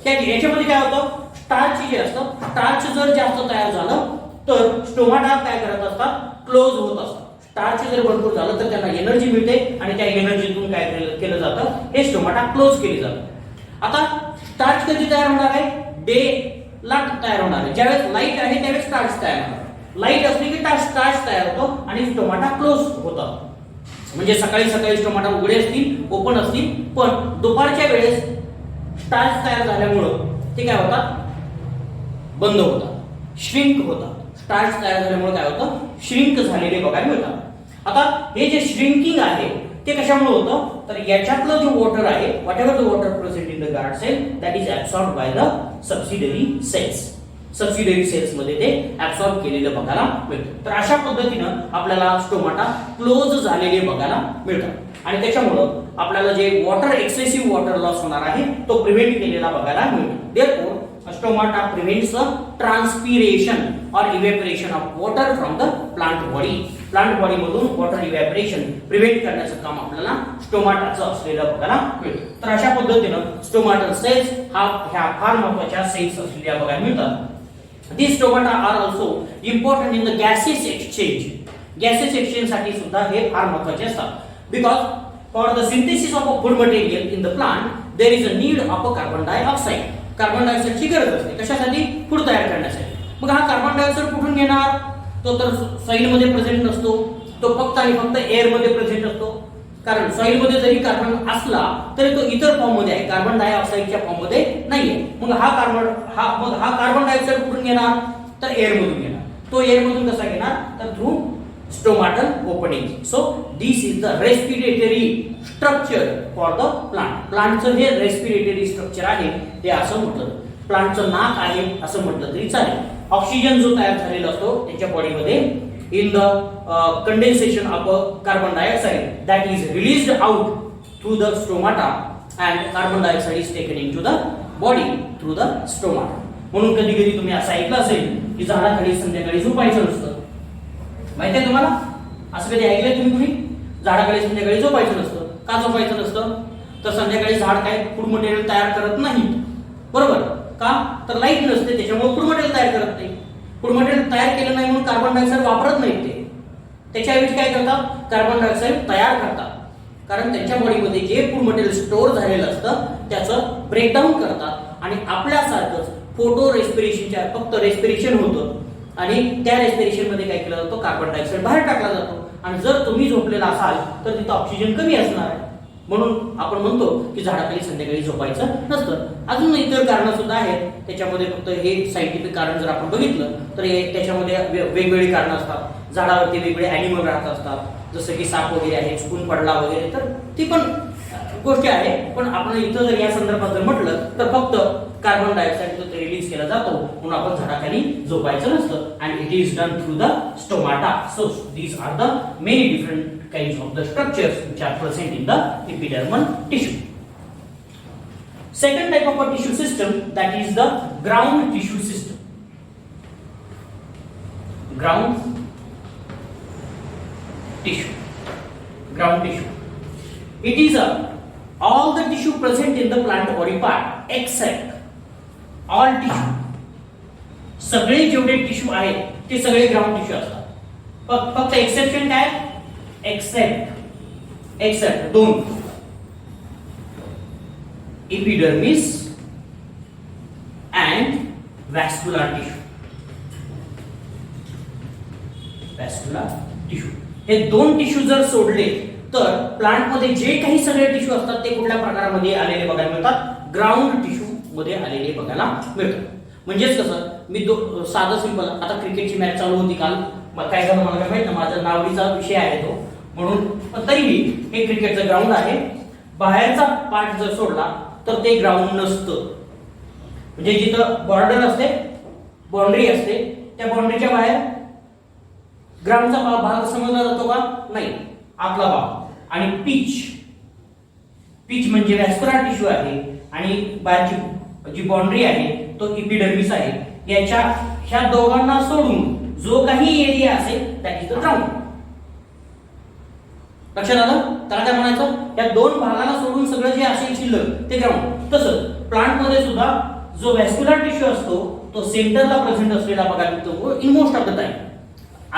याच्यामध्ये काय होतं, स्टार्च जे असतं, स्टार्च जर जास्त तयार झालं तर स्टोमाटा काय करत असतात, क्लोज होत असतात. स्टार्च जर भरपूर झालं तर त्यांना एनर्जी मिळते आणि त्या एनर्जीतून काय केलं जातं, हे स्टोमाटा क्लोज केली जातात. आता स्टार्च कधी तयार होणार आहे, डे ला तयार होणार आहे. ज्यावेळेस लाईट आहे त्यावेळेस स्टार्च तयार होणार. लाईट असली की स्टार्च तयार होतो आणि स्टोमाटा क्लोज होतात. म्हणजे सकाळी स्टोमाटा उघडे असतील, ओपन असतील, पण दुपारच्या वेळेस स्टार्च तयार झाल्यामुळं ते काय होतात, बंद होतात, श्रिंक होतात. स्टार्च तयार झाल्यामुळे काय होतं, श्रिंक झालेले बघायला मिळतात. आता हे जे श्रिंकिंग आहे ते कशामुळे होतं, तर याच्यातलं जो वॉटर आहे, whatever the water present in the guard cell that is absorbed by the subsidiary cells. Subsidiary cells मध्ये ते ऍब्सॉर्ब केलेलं बघायला मिळतं. तर अशा पद्धतीनं आपल्याला स्टोमाटा क्लोज झालेले बघायला मिळतात आणि त्याच्यामुळं आपल्याला जे वॉटर एक्सेसिव्ह वॉटर लॉस होणार आहे तो प्रिव्हेंट केलेला बघायला मिळतो. देअरफॉर स्टोमाटा प्रिव्हेंट्स ट्रान्सपिरेशन और evaporation of water from the plant body. Plant body मधून वॉटर इव्हॅपोरेशन प्रिव्हेंट करण्याचं काम आपल्याला स्टोमाटाचं असलेलं बघायला मिळतं. तर अशा पद्धतीनं स्टोमाटल सेल्स ह्या फार महत्त्वाच्या सेल्स असलेल्या बघायला मिळतात. These stomata are also important in the gaseous exchange. Gaseous exchange साठी सुद्धा हे फार महत्त्वाचे असतात. Because for the synthesis of a food material in the plant, there is a need of a carbon dioxide. Carbon डायऑक्साइडची गरज असते कशासाठी? फूड तयार करण्यासाठी. मग हा कार्बन डायऑक्साइड कुठून घेणार? तो तर सॉइल मध्ये प्रेझेंट नसतो, तो फक्त आणि फक्त एअर मध्ये प्रेझेंट असतो. कारण सॉइल मध्ये जरी कार्बन असला तरी तो इतर फॉर्म मध्ये आहे, कार्बन डायऑक्साइडच्या फॉर्म मध्ये नाहीये. मग हा कार्बन डायऑक्साइड कुठून घेणार? तर एअर मधून घेणार. तो एअर मधून कसा घेणार? तर through stomatal opening. So this is the respiratory structure for the plant. प्लांटचं जे रेस्पिरेटरी स्ट्रक्चर आहे ते असं म्हटलं. प्लांटचं नाक आहे असं म्हटलं तरी चालेल. ऑक्सिजन जो तयार झालेला असतो त्याच्या बॉडीमध्ये in the condensation of carbon dioxide that is released out through the stomata and carbon dioxide is taken into the body through the stomata. म्हणून कधी कधी तुम्ही असं ऐकलं असेल की झाडाखाली संध्याकाळी झोपायचं नसतं. माहिती आहे तुम्हाला? असं कधी ऐकलंय तुम्ही कुणी? झाडाखाली संध्याकाळी झोपायचं नसतं. का झोपायचं नसतं? तर संध्याकाळी झाड काय फूड मटेरियल तयार करत नाही, बरोबर? का? तर लाईट नसते, त्याच्यामुळे फूड मटेरियल तयार करत नाही. फूड मटेरियल तयार केलं नाही म्हणून कार्बन डायऑक्साइड वापरत नाहीत ते. त्याच्याऐवजी काय करतात? कार्बन डायऑक्साइड तयार करतात. कारण त्यांच्या बॉडीमध्ये जे फूड मटेरियल स्टोअर झालेलं असतं त्याचं ब्रेकडाऊन करतात आणि आपल्यासारखंच फोटो रेस्पिरेशनच्या फक्त रेस्पिरेशन होतं आणि त्या रेस्पिरेशन मध्ये काय केलं जातं? कार्बन डायऑक्साइड बाहेर टाकला जातो. आणि जर तुम्ही झोपलेला असाल तर तिथं ऑक्सिजन कमी असणार आहे. म्हणून आपण म्हणतो की झाडाखाली संध्याकाळी झोपायचं नसतं. अजून इतर कारण सुद्धा आहेत. त्याच्यामध्ये फक्त हे सायंटिफिक कारण जर आपण बघितलं तर त्याच्यामध्ये वेगवेगळी कारणं असतात. झाडावरती वेगवेगळे अॅनिमल राहत असतात, जसं की साप वगैरे आहे, चुकून पडला वगैरे, तर ती पण गोष्टी आहे. पण आपण इथं जर या संदर्भात जर म्हटलं तर फक्त कार्बन डायऑक्साइड जो रिलीज केला जातो म्हणून आपण झाडाखाली झोपायचं नसतं. And it is done through the stomata. So these are the many different kinds of the structures which are present in the epidermal tissue. Second type of a tissue system, that is the ground tissue system. Ground tissue. Ground tissue. It is all the tissue present in the plant body part except all tissue. सगळे जेवढे tissue आहेत ते सगळे ground tissue असतात. फक्त exception काय? except दोन, epidermis and vascular tissue. Vascular tissue हे दोन टिश्यू जर सोडले तर प्लांट मध्ये जे काही सगळे टिश्यू असतात ते कुठल्या प्रकारामध्ये आलेले बघायला मिळतात? ग्राउंड टिश्यू मध्ये आलेले बघायला मिळतात. म्हणजेच कसं, मी साधं सिंपल, आता क्रिकेटची मॅच चालू होती काल, काय झालं मला काय माहित ना, माझा नावडीचा विषय आहे तो, म्हणून पण तरीही हे क्रिकेटचं ग्राउंड आहे. बाहेरचा पार्ट जर सोडला तर ते ग्राउंड नसतं. म्हणजे जिथं बॉर्डर असते, बाउंड्री असते, त्या बाउंड्रीच्या बाहेर ग्राउंडचा भाग समजला जातो का? नाही, आतला भाग. आणि पिच म्हणजे व्हॅस्क्युलर टिश्यू आहे आणि बाहेरची जी बाउंड्री आहे तो इपिडर्मिस आहे. याच्या ह्या दोघांना सोडून जो काही एरिया असेल दॅट इज द ग्राउंड. लक्षात आलं? त्याला काय म्हणायचं? या दोन भागाला सोडून सगळं जे असेल शिल्लक ते ग्राउंड. तसंच प्लांट मध्ये सुद्धा जो व्हॅस्क्युलर टिश्यू असतो तो सेंटरला प्रेझेंट असलेला बघायला मिळतो in most of the time.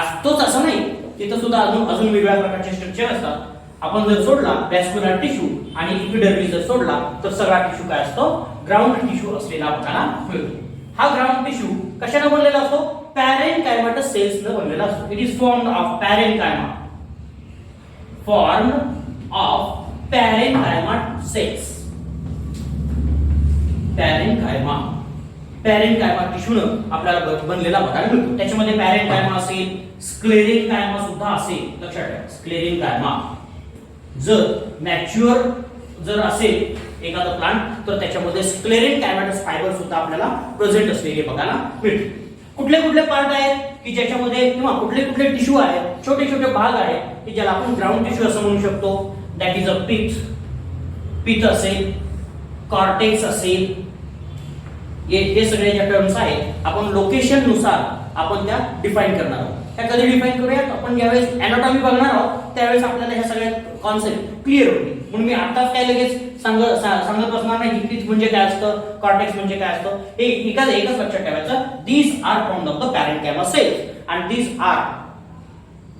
असतोच असं नाही, तिथं सुद्धा अजून वेगवेगळ्या प्रकारचे स्ट्रक्चर असतात. आपण जर सोडला व्हॅस्क्युलर टिश्यू आणि इपिडर्मिस जर सोडला तर सगळा टिश्यू काय असतो? ग्राउंड टिश्यू असलेला आपल्याला मिळतो. हा ग्राउंड टिश्यू कशाने बनलेला असतो? पॅरेनकायमाटस सेल्स ने बनलेला असतो. It is formed of parenchyma. Formed of parenchyma cells. Parenchyma टिश्यूनं आपल्याला बनलेला बघायला मिळतो. त्याच्यामध्ये पॅरेनकायमा असेल, स्क्लेरेनकायमा सुद्धा असेल. लक्षात ठेवा, स्क्लेरेनकायमा जर मॅच्युअर जर असेल एखादा प्लांट तर त्याच्यामध्ये स्क्लेरेनकायमाटस फायबर सुद्धा आपल्याला प्रेझेंट असलेले बघायला मिळते. कुठले कुठले पार्ट आहेत की ज्याच्यामध्ये, किंवा कुठले कुठले टिश्यू आहेत, छोटे छोटे भाग आहेत की ज्याला आपण ग्राउंड टिश्यू असं म्हणू शकतो. दॅट इज अ पिथ असेल, कॉर्टेक्स असेल, हे सगळे ज्या टर्म्स आहेत आपण लोकेशन नुसार आपण त्या डिफाइन करणार आहोत. त्या कधी डिफाइन करूयात, आपण ज्यावेळेस एनाटॉमी बघणार आहोत त्यावेळेस आपल्याला ह्या सगळ्या कॉन्सेप्ट क्लिअर होतील. म्हणून मी आताच काय लगेच सांगत बसणार नाही हिप्पीज म्हणजे काय असतं, कॉर्टेक्स म्हणजे काय असतं. हे एकच लक्षात ठेवायचं. These are from the parenchyma cells and these are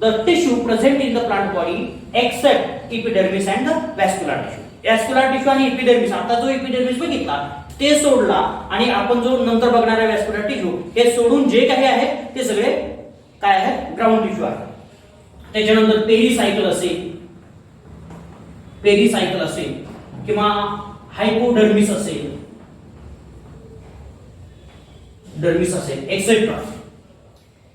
the tissue present in the plant body except epidermis and the vascular tissue. vascular tissue आणि epidermis, आता जो epidermis बघितला ते सोडला आणि आपण जो नंतर बघणार आहे vascular tissue हे सोडून जे काही आहे ते सगळे काय आहे ग्राउंड टिश्यू आहे. त्याच्यानंतर पेरिसायकल असेल किंवा हायपोडर्मिस असेल एक्सेट्रा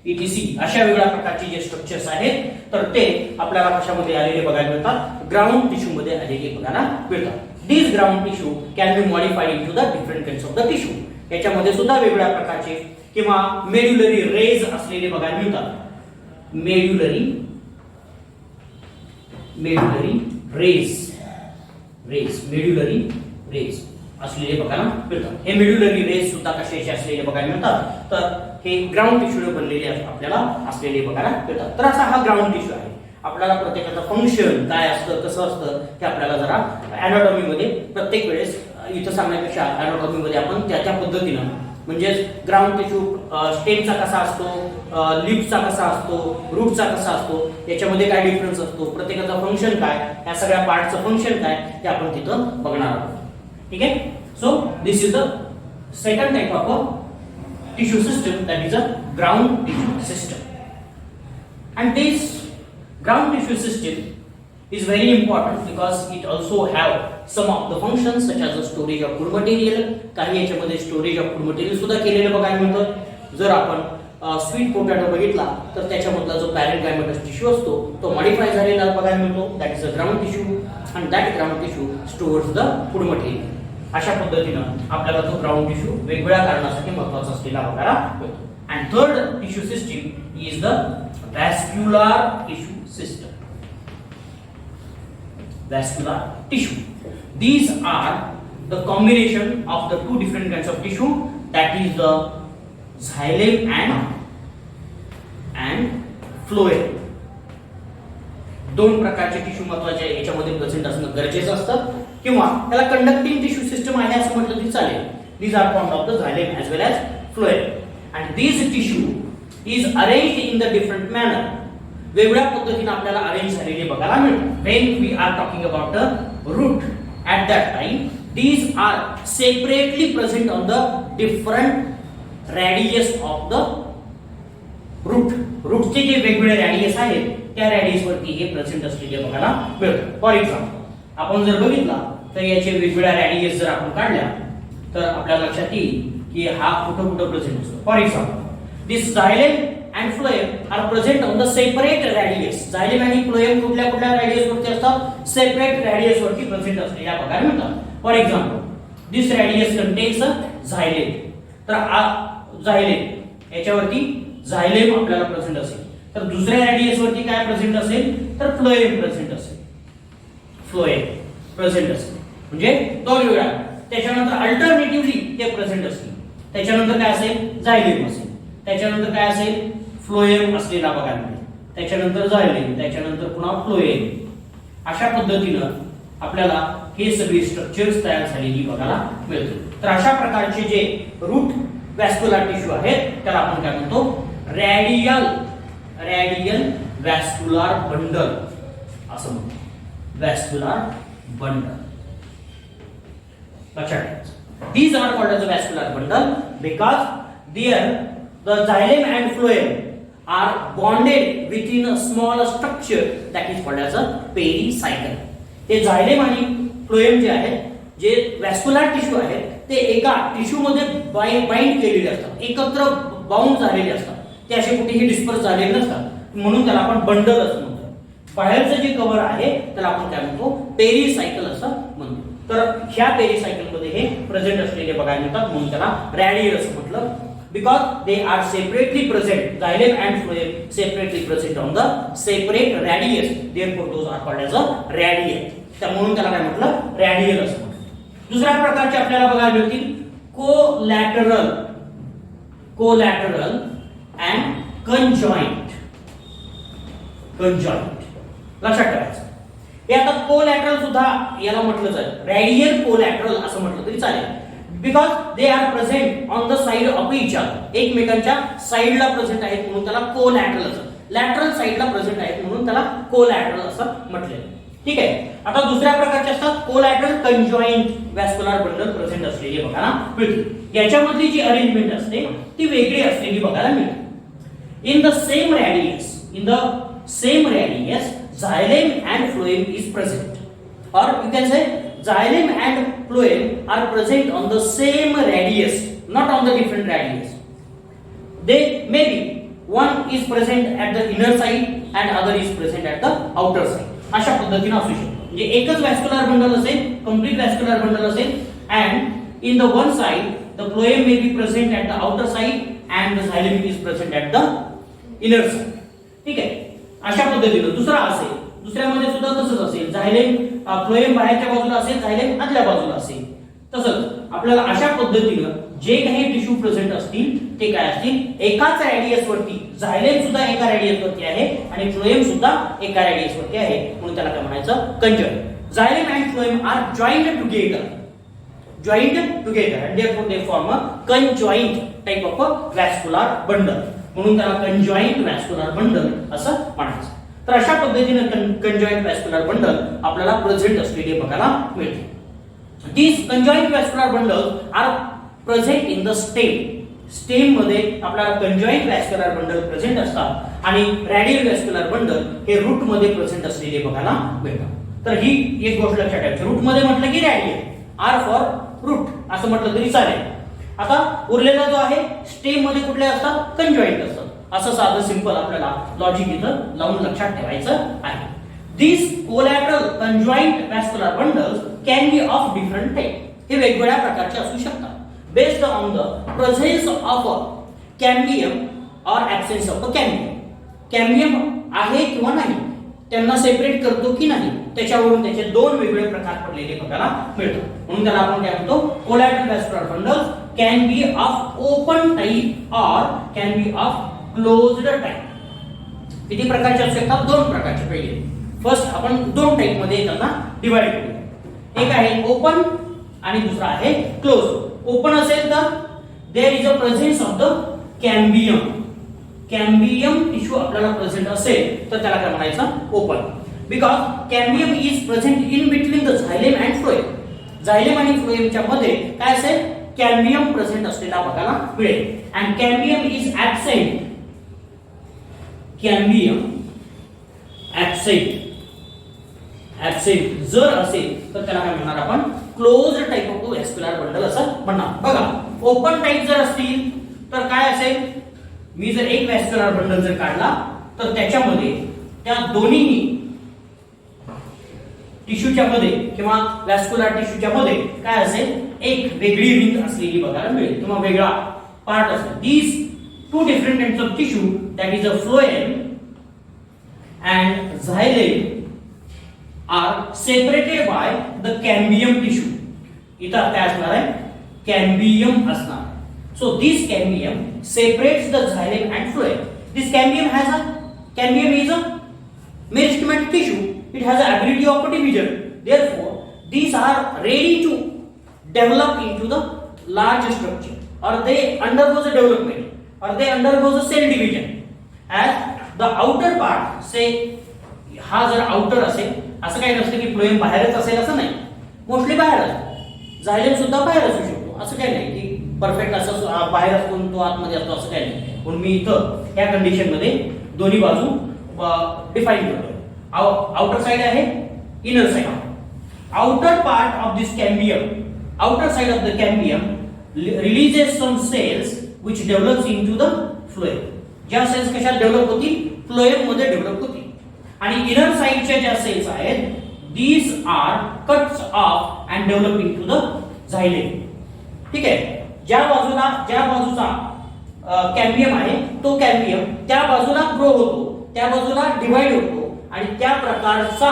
ETC अशा वेगळ्या प्रकारचे जे स्ट्रक्चर्स आहेत तर ते आपल्याला कशामध्ये आलेले बघायला मिळतात, ग्राउंड टिश्यू मध्ये आलेले बघायला मिळतात. This ground tissue can be modified into the different kinds of the tissue. याच्यामध्ये सुद्धा वेगवेगळ्या प्रकारचे किंवा मेड्युलरी रेज असलेले बघायला मिळतात. मेड्युलरी रेज असलेले बघायला मिळतात. हे मेड्युलरी रेज सुद्धा कशाचे असलेले बघायला मिळतात, तर हे ग्राउंड टिश्यूने बनलेले आपल्याला असलेले बघायला मिळतात. तर असा हा ग्राउंड टिश्यू आहे. आपल्याला प्रत्येकाचं फंक्शन काय असतं कसं असतं ते आपल्याला जरा अॅनाटॉमी मध्ये प्रत्येक वेळेस इथं सांगण्यापेक्षा अॅनाटॉमी मध्ये आपण त्या पद्धतीनं म्हणजे ग्राउंड टिश्यू स्टेमचा कसा असतो, लिप्सचा कसा असतो, रूटचा कसा असतो, याच्यामध्ये काय डिफरन्स असतो, प्रत्येकाचं फंक्शन काय, या सगळ्या पार्टचं फंक्शन काय ते आपण तिथं बघणार आहोत. ठीक आहे. So this is the second type of a tissue system, that is a ground tissue system. And this ground tissue system is very important because it also have some of the functions such as the storage of food material. काही याच्यामध्ये storage of food material सुद्धा केलेलं बघायला मिळतं. जर आपण sweet potato बघितला तर त्याच्यामधला जो पॅरेन्काइमेटस टिश्यू असतो तो मॉडिफाय झालेला बघायला मिळतो. That is a ground tissue and that ground tissue stores the food material. अशा पद्धतीनं आपल्याला तो ग्राउंड टिश्यू वेगवेगळ्या कारणासाठी महत्त्वाचा असलेला बघायला मिळतो. And third tissue system is the vascular tissue system. Vascular tissue, these are the combination of the two different kinds of tissue, that is the xylem and phloem. दोन प्रकारचे टिश्यू महत्त्वाचे याच्यामध्ये प्रेझेंट असणं गरजेचं असतं किंवा त्याला कंडक्टिंग टिश्यू सिस्टम आहे असं म्हटलं तरी चालेल. These are formed of the xylem as well as phloem and these tissue is arranged in the different manner. वेगळ्या पद्धतीने आपल्याला अरेंज झालेले बघायला मिळतं. When we are talking about the root, at that time these are separately present on the different radius of the root. रूटचे जे वेगवेगळे radius आहेत त्या रॅडियस वरती हे प्रेझेंट असलेले बघायला मिळतं. फॉर एक्झाम्पल आपण जर बघितला तर याचे वेगवेगळ्या रॅडियस जर आपण काढल्या तर आपल्याला लक्षात येईल की हा कुठं प्रेझेंट असतो. For example this xylem and phloem are present on the separate radius. xylem आणि phloem कुठल्या रॅडियस वरती असतात, सेपरेट रॅडियस वरती प्रेझेंट असलेल्या बघायला मिळतात. For example this radius contains xylem. तर xylem याच्यावरती xylem आपल्याला प्रेझेंट असेल तर दुसऱ्या रॅडियस वरती काय प्रेझेंट असेल तर फ्लोएम प्रेझेंट असेल. फ्लोएम प्रेझेंट असेल म्हणजे दोन वेळा. त्याच्यानंतर अल्टरनेटिव्हली ते प्रेझेंट असतील. त्याच्यानंतर काय असेल xylem असेल. त्याच्यानंतर काय असेल फ्लोएम असलेला बघायला मिळेल. त्याच्यानंतर xylem, त्याच्यानंतर पुन्हा फ्लोएम. अशा पद्धतीनं आपल्याला हे सगळे स्ट्रक्चर्स तयार झालेली बघायला मिळतील. तर अशा प्रकारचे जे रूट व्हॅस्क्युलर टिश्यू आहेत त्याला आपण काय म्हणतो रॅडियल व्हॅस्क्युलर बंडल असं म्हणतो. व्हॅस्क्युलर बंडल लक्षात ठेवायचं. These are called as a vascular bundle because there the xylem and phloem are bonded within a small structure that is called as a pericycle. हे xylem आणि phloem जे आहेत जे vascular tissue आहेत ते एका टिश्यू मध्ये बाइंड केलेले असतात, एकत्र बाउंड झालेले असतात. ते असे कुठेही डिस्पर्स झालेले नसतात म्हणून त्याला आपण बंडल असं म्हणतो. बाहेरचं जे कव्हर आहे त्याला आपण काय म्हणतो पेरिसायकल असं म्हणतो. तर ह्या पेरिसायकल मध्ये हे प्रेझेंट असलेले बघायला मिळतात म्हणून त्याला रॅडियल असं म्हटलं. because they are separately present, xylem and phloem separately present on the separate radius, therefore those are called as a radial. म्हणून त्याला काय म्हटलं रॅडियल असं. दुसऱ्या प्रकारचे आपल्याला बघायला मिळतील कोलॅटरल अँड कंजॉइंट लक्षात ठेवायचं. हे आता कोलॅटरल सुद्धा याला म्हटलं जाईल, रॅडियल कोलॅटरल असं म्हटलं तरी चालेल, because they are present on the side of each other, एकमेकांच्या साइडला प्रेझेंट आहेत म्हणून त्याला कोलॅटरल असं, लॅटरल साइडला प्रेझेंट आहेत म्हणून त्याला कोलॅटरल असं म्हटलेलं. ठीक आहे. आता दुसऱ्या प्रकारचे असतात collateral conjoint vascular bundle present असलेली बघायला मिळते. याच्यामधली जी अरेंजमेंट असते ती वेगळी असलेली बघायला मिळते. In the same radius, xylem and phloem is present, or you can say xylem and phloem are present on the same radius, not on the different radius. They maybe one is present at the inner side and other is present at the outer side. अशा पद्धतीने असू शकतो. म्हणजे एकच vascular bundle असेल, complete vascular bundle असेल, and in the one side the phloem may be present at the outer side and the xylem is present at the inner side. ठीक आहे. अशा पद्धतीने दुसरा असेल, दुसऱ्यामध्ये सुद्धा तसंच असेल, झायलेम फ्लोएम बाहेरच्या बाजूला असेल, झायलेम आतल्या बाजूला असेल. तसंच आपल्याला अशा पद्धतीने जे काही टिश्यू प्रेझेंट असतील ते काय असतील, एकाच रॅडियस वरती, झायलेम सुद्धा एका रॅडियस वरती आहे आणि फ्लोएम सुद्धा एका रॅडियस वरती आहे म्हणून त्याला काय म्हणायचं, conjoint. Xylem and phloem are joint together and therefore they form a conjoint type of a vascular bundle, म्हणून त्याला कंजॉइंट व्हॅस्क्युलर बंडल असं म्हणायचं. तर अशा पद्धतीने कंजॉइंट व्हॅस्क्युलर बंडल आपल्याला प्रेझेंट असलेले बघायला मिळते. These conjoint vascular bundles are present in the stem मध्ये आपल्याला कंजॉइंट व्हॅस्क्युलर बंडल प्रेझेंट असतात आणि रॅडियल व्हॅस्क्युलर बंडल हे रूट मध्ये प्रेझेंट असलेले बघायला मिळतात. तर ही एक गोष्ट लक्षात ठेवायची, रूट मध्ये म्हटलं की रॅडियल, आर फॉर रूट असं म्हटलं तरी चालेल. आता उरलेला जो आहे स्टेम मध्ये कुठले असतात, कंजॉइंट असतात. असं साधं सिंपल आपल्याला लॉजिक इथं लावून लक्षात ठेवायचं आहे. These collateral conjoint vascular bundles can be of different type. हे वेगवेगळ्या प्रकारचे असू शकतात based on the presence of a cambium or absence of a cambium. Cambium आहे किंवा नाही, त्यांना सेपरेट करतो की नाही, त्याच्यावरून त्याचे दोन वेगवेगळे प्रकार पडलेले बघायला मिळतात. म्हणून त्याला आपण काय म्हणतो, collateral vascular bundles can be of open type or can be of closed type. किती प्रकारचे असू शकतात, दोन प्रकारचे. पहिले फर्स्ट आपण दोन टाइप मध्ये त्यांना डिवाइड करूया. एक आहे ओपन आणि दुसरा आहे क्लोज. ओपन असेल तर there is a presence of the cambium tissue आपल्याला प्रेझेंट असेल तर त्याला काय म्हणायचं, open. Because cambium is present in between the xylem and phloem. Xylem आणि फ्लोएमच्या मध्ये काय असेल, कॅम्बियम प्रेझेंट असलेला बघायला मिळेल. And cambium is absent. Cambium absent जर असेल तर त्याला काय म्हणणार आपण, closed type of vascular bundle असं म्हणणार. बघा, ओपन टाइप जर असतील तर काय असेल, मी जर एक व्हॅस्क्युलर बंडल जर काढला तर त्याच्यामध्ये त्या दोन्ही टिश्यूच्या मध्ये किंवा व्हॅस्क्युलर टिश्यूच्या मध्ये काय असेल, एक वेगळी रिंग असलेली बघायला मिळेल किंवा वेगळा पार्ट असेल. These two different types of tissue, that is a phloem and xylem are separated by the cambium tissue. इथं काय असणार आहे, cambium असणार. So this cambium separates the xylem and phloem. This cambium is a meristematic tissue. It has the ability of division. Therefore, these are ready to develop into the large structure, or they undergo the development, or they undergo the cell division. As the outer part, say हा जर outer असेल, असं काही नसतं की phloem बाहेरच असेल असं नाही, मोस्टली बाहेर असतो. झायलेम सुद्धा बाहेर असू शकतो, असं काही नाही की परफेक्ट असं बाहेर असतो तो आतमध्ये असतो असं काही नाही. म्हणून मी इथं या कंडिशन मध्ये दोन्ही बाजू डिफाइन करतो. आउटर साइड आहे, inner side. Outer part of this cambium, outer side of the cambium releases some cells which develops into the phloem. ज्या सेल्स कशात डेव्हलप होतील, फ्लोएम मध्ये डेव्हलप होतील. आणि इनर साइडच्या ज्या सेल्स आहेत, these are cuts off and developing to the xylem. ठीक आहे. ज्या बाजूचा कॅम्बियम आहे तो कॅम्बियम त्या बाजूला ग्रो होतो, त्या बाजूला डिवाइड होतो आणि त्या प्रकारचा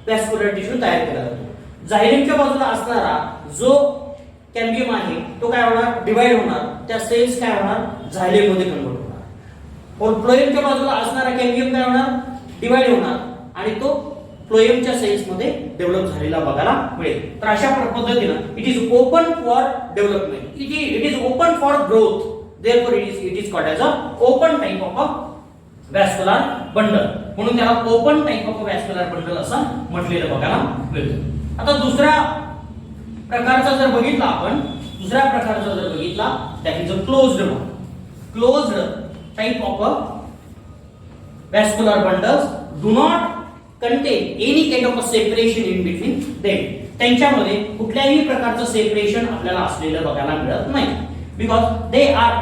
व्हॅस्क्युलर टिश्यू तयार केला जातो. झायलेमच्या बाजूला असणारा जो कॅम्बियम आहे तो काय होणार, डिवाइड होणार, त्या सेल्स काय होणार, झायलेम मध्ये कन्वर्ट होणार. और फ्लोएमच्या बाजूला असणारा कॅम्बियम काय होणार, डिवाइड होणार आणि तो फ्लोएमच्या सेल्स मध्ये डेव्हलप झालेला बघायला मिळेल. तर अशा पद्धतीनं it is open for development, it is open for growth, therefore it is called as a open type of a vascular bundle. म्हणून त्याला open type of vascular bundle असं म्हटलेलं बघायला मिळतं. आता दुसरा प्रकारचा जर बघितला आपण, दुसऱ्या प्रकारचा जर बघितला that is a closed type of a vascular bundles do not contain any kind of a separation in between them. त्यांच्यामध्ये कुठल्याही प्रकारचं सेपरेशन आपल्याला असलेलं बघायला मिळत नाही. Because they are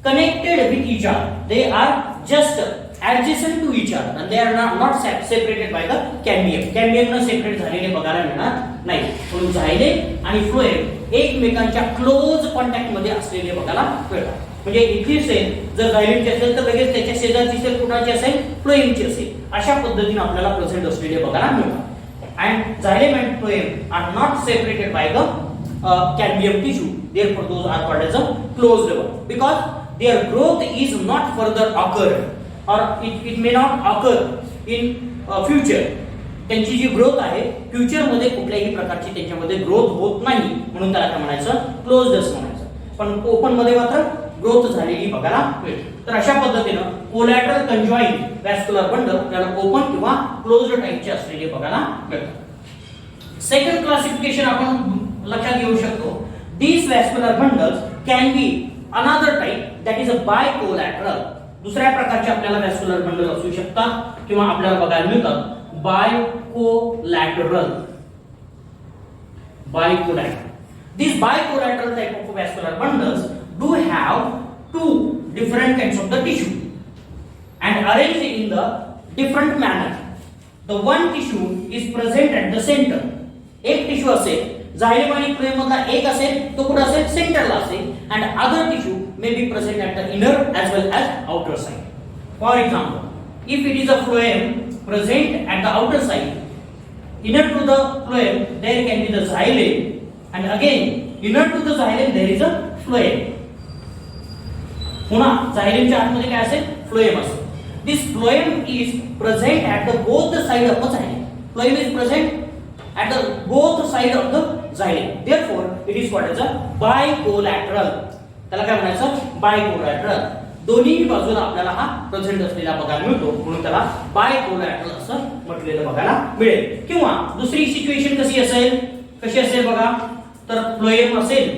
connected with each other, they are just adjacent to each other and they are not separated by the cambium. cambium न separate झालेले बघायला मिळणार नाही. म्हणून झायलेम आणि फ्लोएम एकमेकांच्या क्लोज कॉन्टॅक्ट मध्ये असलेले बघायला मिळतात. म्हणजे इथली सेल जर झायलेमची असेल तर लगेच त्याच्या शेजारची सेल कुणाची असेल, फ्लोएमची असेल. अशा पद्धतीने आपल्याला प्रेझेंट असलेले बघायला मिळतात. And xylem and phloem are not separated by the cambium tissue, therefore those are called as a closed one because their growth is not further occurred or it may not occur in future. त्यांची जी growth आहे future मध्ये कुठल्याही प्रकारची त्यांच्यामध्ये growth होत नाही, म्हणून त्याला काय म्हणायचं, क्लोज्ड असं म्हणायचं. पण ओपन मध्ये मात्र ग्रोथ झालेली बघायला मिळते. तर अशा पद्धतीनं कोलॅटरल कंजॉइंट व्हॅस्क्युलर बंडल त्याला ओपन किंवा क्लोज्ड टाइपचे असलेले बघायला मिळतात. सेकंड क्लासिफिकेशन आपण लक्षात घेऊ शकतो, these vascular bundles can be another type that is a bicollateral. दुसऱ्या प्रकारचे आपल्याला व्हॅस्क्युलर बंडल असू शकतात किंवा आपल्याला बघायला मिळतात बायकोलॅटरल. These bicollateral type of vascular bundles do have two different kinds of the tissue and arranged in the different manner. The one tissue is present at the center. एक टिश्यू असेल, झायलेम आणि phloem मधला एक असेल, तो कुठे असेल, सेंटरला असेल. And other tissue may be present at the inner as well as outer side. For example, if it is a phloem present at the outer side, inner to the phloem there can be the xylem and again inner to the xylem there is a phloem. पुन्हा xylemच्या आतमध्ये काय असेल, phloem असेल. This phloem is present at the both the side of the xylem. Phloem is present at the both side of the xylem. Therefore it is called as a bicollateral. त्याला काय म्हणायचं, bicollateral. दोन्ही बाजूला आपल्याला हा present असलेला बघायला मिळतो, म्हणून त्याला बायकोलॅटरल असं म्हटलेलं बघायला मिळेल. किंवा दुसरी सिच्युएशन कशी असेल बघा, तर फ्लोएम असेल,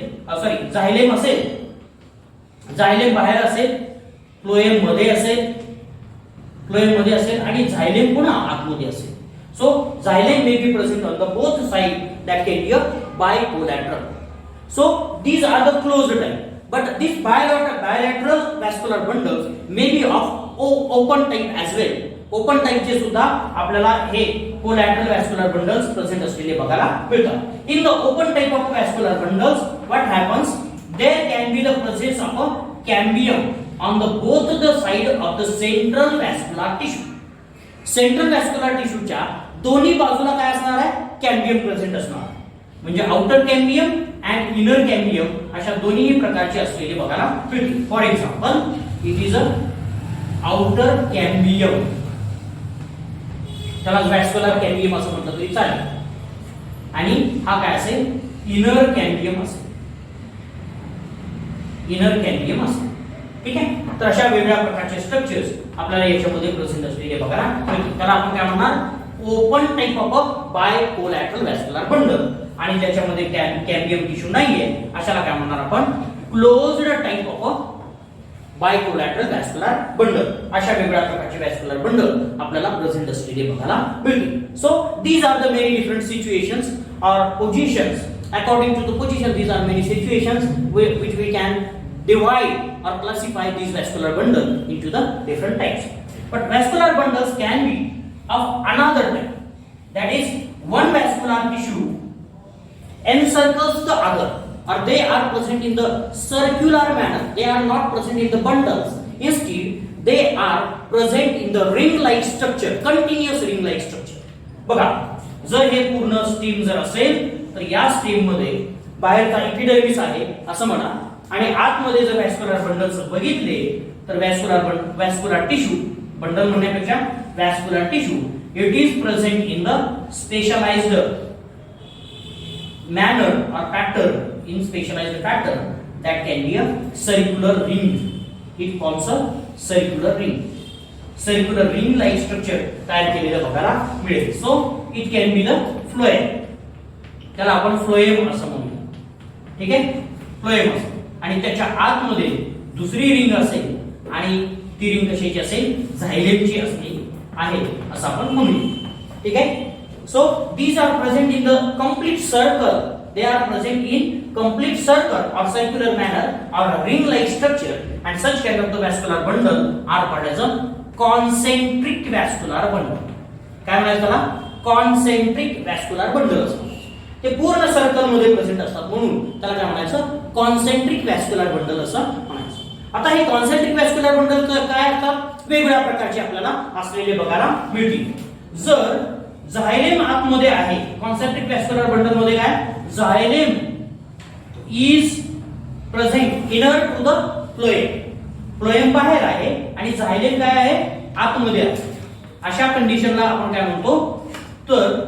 झायलेम असेल, झायलेम बाहेर असेल, फ्लोएम मध्ये असेल आणि झायलेम पुन्हा आतमध्ये असेल. So xylem may be present on the both side, that can be a bicollateral. So these are the closed type. But these bilateral vascular bundles may be of open type as well. Open type चे सुद्धा आपल्याला हे collateral vascular bundles present असलेले बघायला मिळतात. In the open type of vascular bundles, what happens? There can be the presence of a cambium on the both the side of the central vascular tissue. Central vascular tissue च्या दोन्ही बाजूला काय असणार आहे, cambium present असणार. म्हणजे outer cambium and inner cambium अशा दोन्ही प्रकारचे असलेले बघायला मिळतील. For example, it is a outer cambium, त्याला व्हॅस्क्युलर कॅम्बियम असं म्हटलं तरी चालेल. आणि हा काय असेल, इनर कॅम्बियम असेल, ठीक आहे. तर अशा वेगवेगळ्या प्रकारचे स्ट्रक्चर्स आपल्याला याच्यामध्ये प्रेझेंट असलेले बघायला मिळतील. त्याला आपण काय म्हणणार, open type of a bicollateral vascular bundle. आणि ज्याच्यामध्ये कॅम्बियम टिश्यू नाहीये अशाला काय म्हणणार आपण, closed type of a bicollateral vascular bundle. अशा वेगवेगळ्या प्रकारचे व्हॅस्क्युलर बंडल आपल्याला प्रेझेंट असलेले बघायला मिळतील. So these are the many different situations or positions. According to the position, these are many situations which we can divide or classify these vascular bundle into the different types. But vascular bundles can be of another type, that is one vascular tissue encircles the other, or they are present in the circular manner. They are not present in the bundles. Instead they are present in the ring like structure, continuous ring like structure. बघा, जर हे पूर्ण steam जर असेल तर या steam मध्ये बाहेरचा इपिडर्मिस आहे असं म्हणा, आणि आतमध्ये जर व्हॅस्क्युलर बंडल्स बघितले तर व्हॅस्क्युलर टिश्यू, बंडल म्हणण्यापेक्षा vascular tissue, it is present in the specialised manner or pattern, in specialized pattern that can be a circular ring. It forms a circular ring. Circular ring like structure तयार केलेलं बघायला मिळेल. So it can be the phloem. त्याला आपण phloem असं म्हणूया. ठीक आहे, फ्लोएम असं, आणि त्याच्या आतमध्ये दुसरी रिंग असेल आणि ती रिंग कशाची असेल, झायलेमची असते आहे असं आपण म्हणूया. ठीक आहे. So these are present in the complete circle. They are present in complete circle or circular manner or a ring-like structure, and such kind of the vascular bundle are called as a concentric vascular bundle. काय म्हणायचं त्याला? Concentric vascular bundles. ते पूर्ण circle मध्ये present असतात म्हणून त्याला काय म्हणायचं? कॉन्सेंट्रिक व्हॅस्क्युलर बंडल असं म्हणायचं. आता हे कॉन्सेंट्रिक व्हॅस्क्युलर बंडल काय असतात? वेगवेगळ्या प्रकारचे आपल्याला असलेले बघायला मिळतील. जर झायलेम आतमध्ये आहे, कॉन्सेंट्रिक व्हॅस्क्युलर बंडल मध्ये काय, xylem is present inner to the phloem, phloem बाहेर आहे आणि झायलेम काय आहे, आतमध्ये आहे. अशा कंडिशनला आपण काय म्हणतो, तर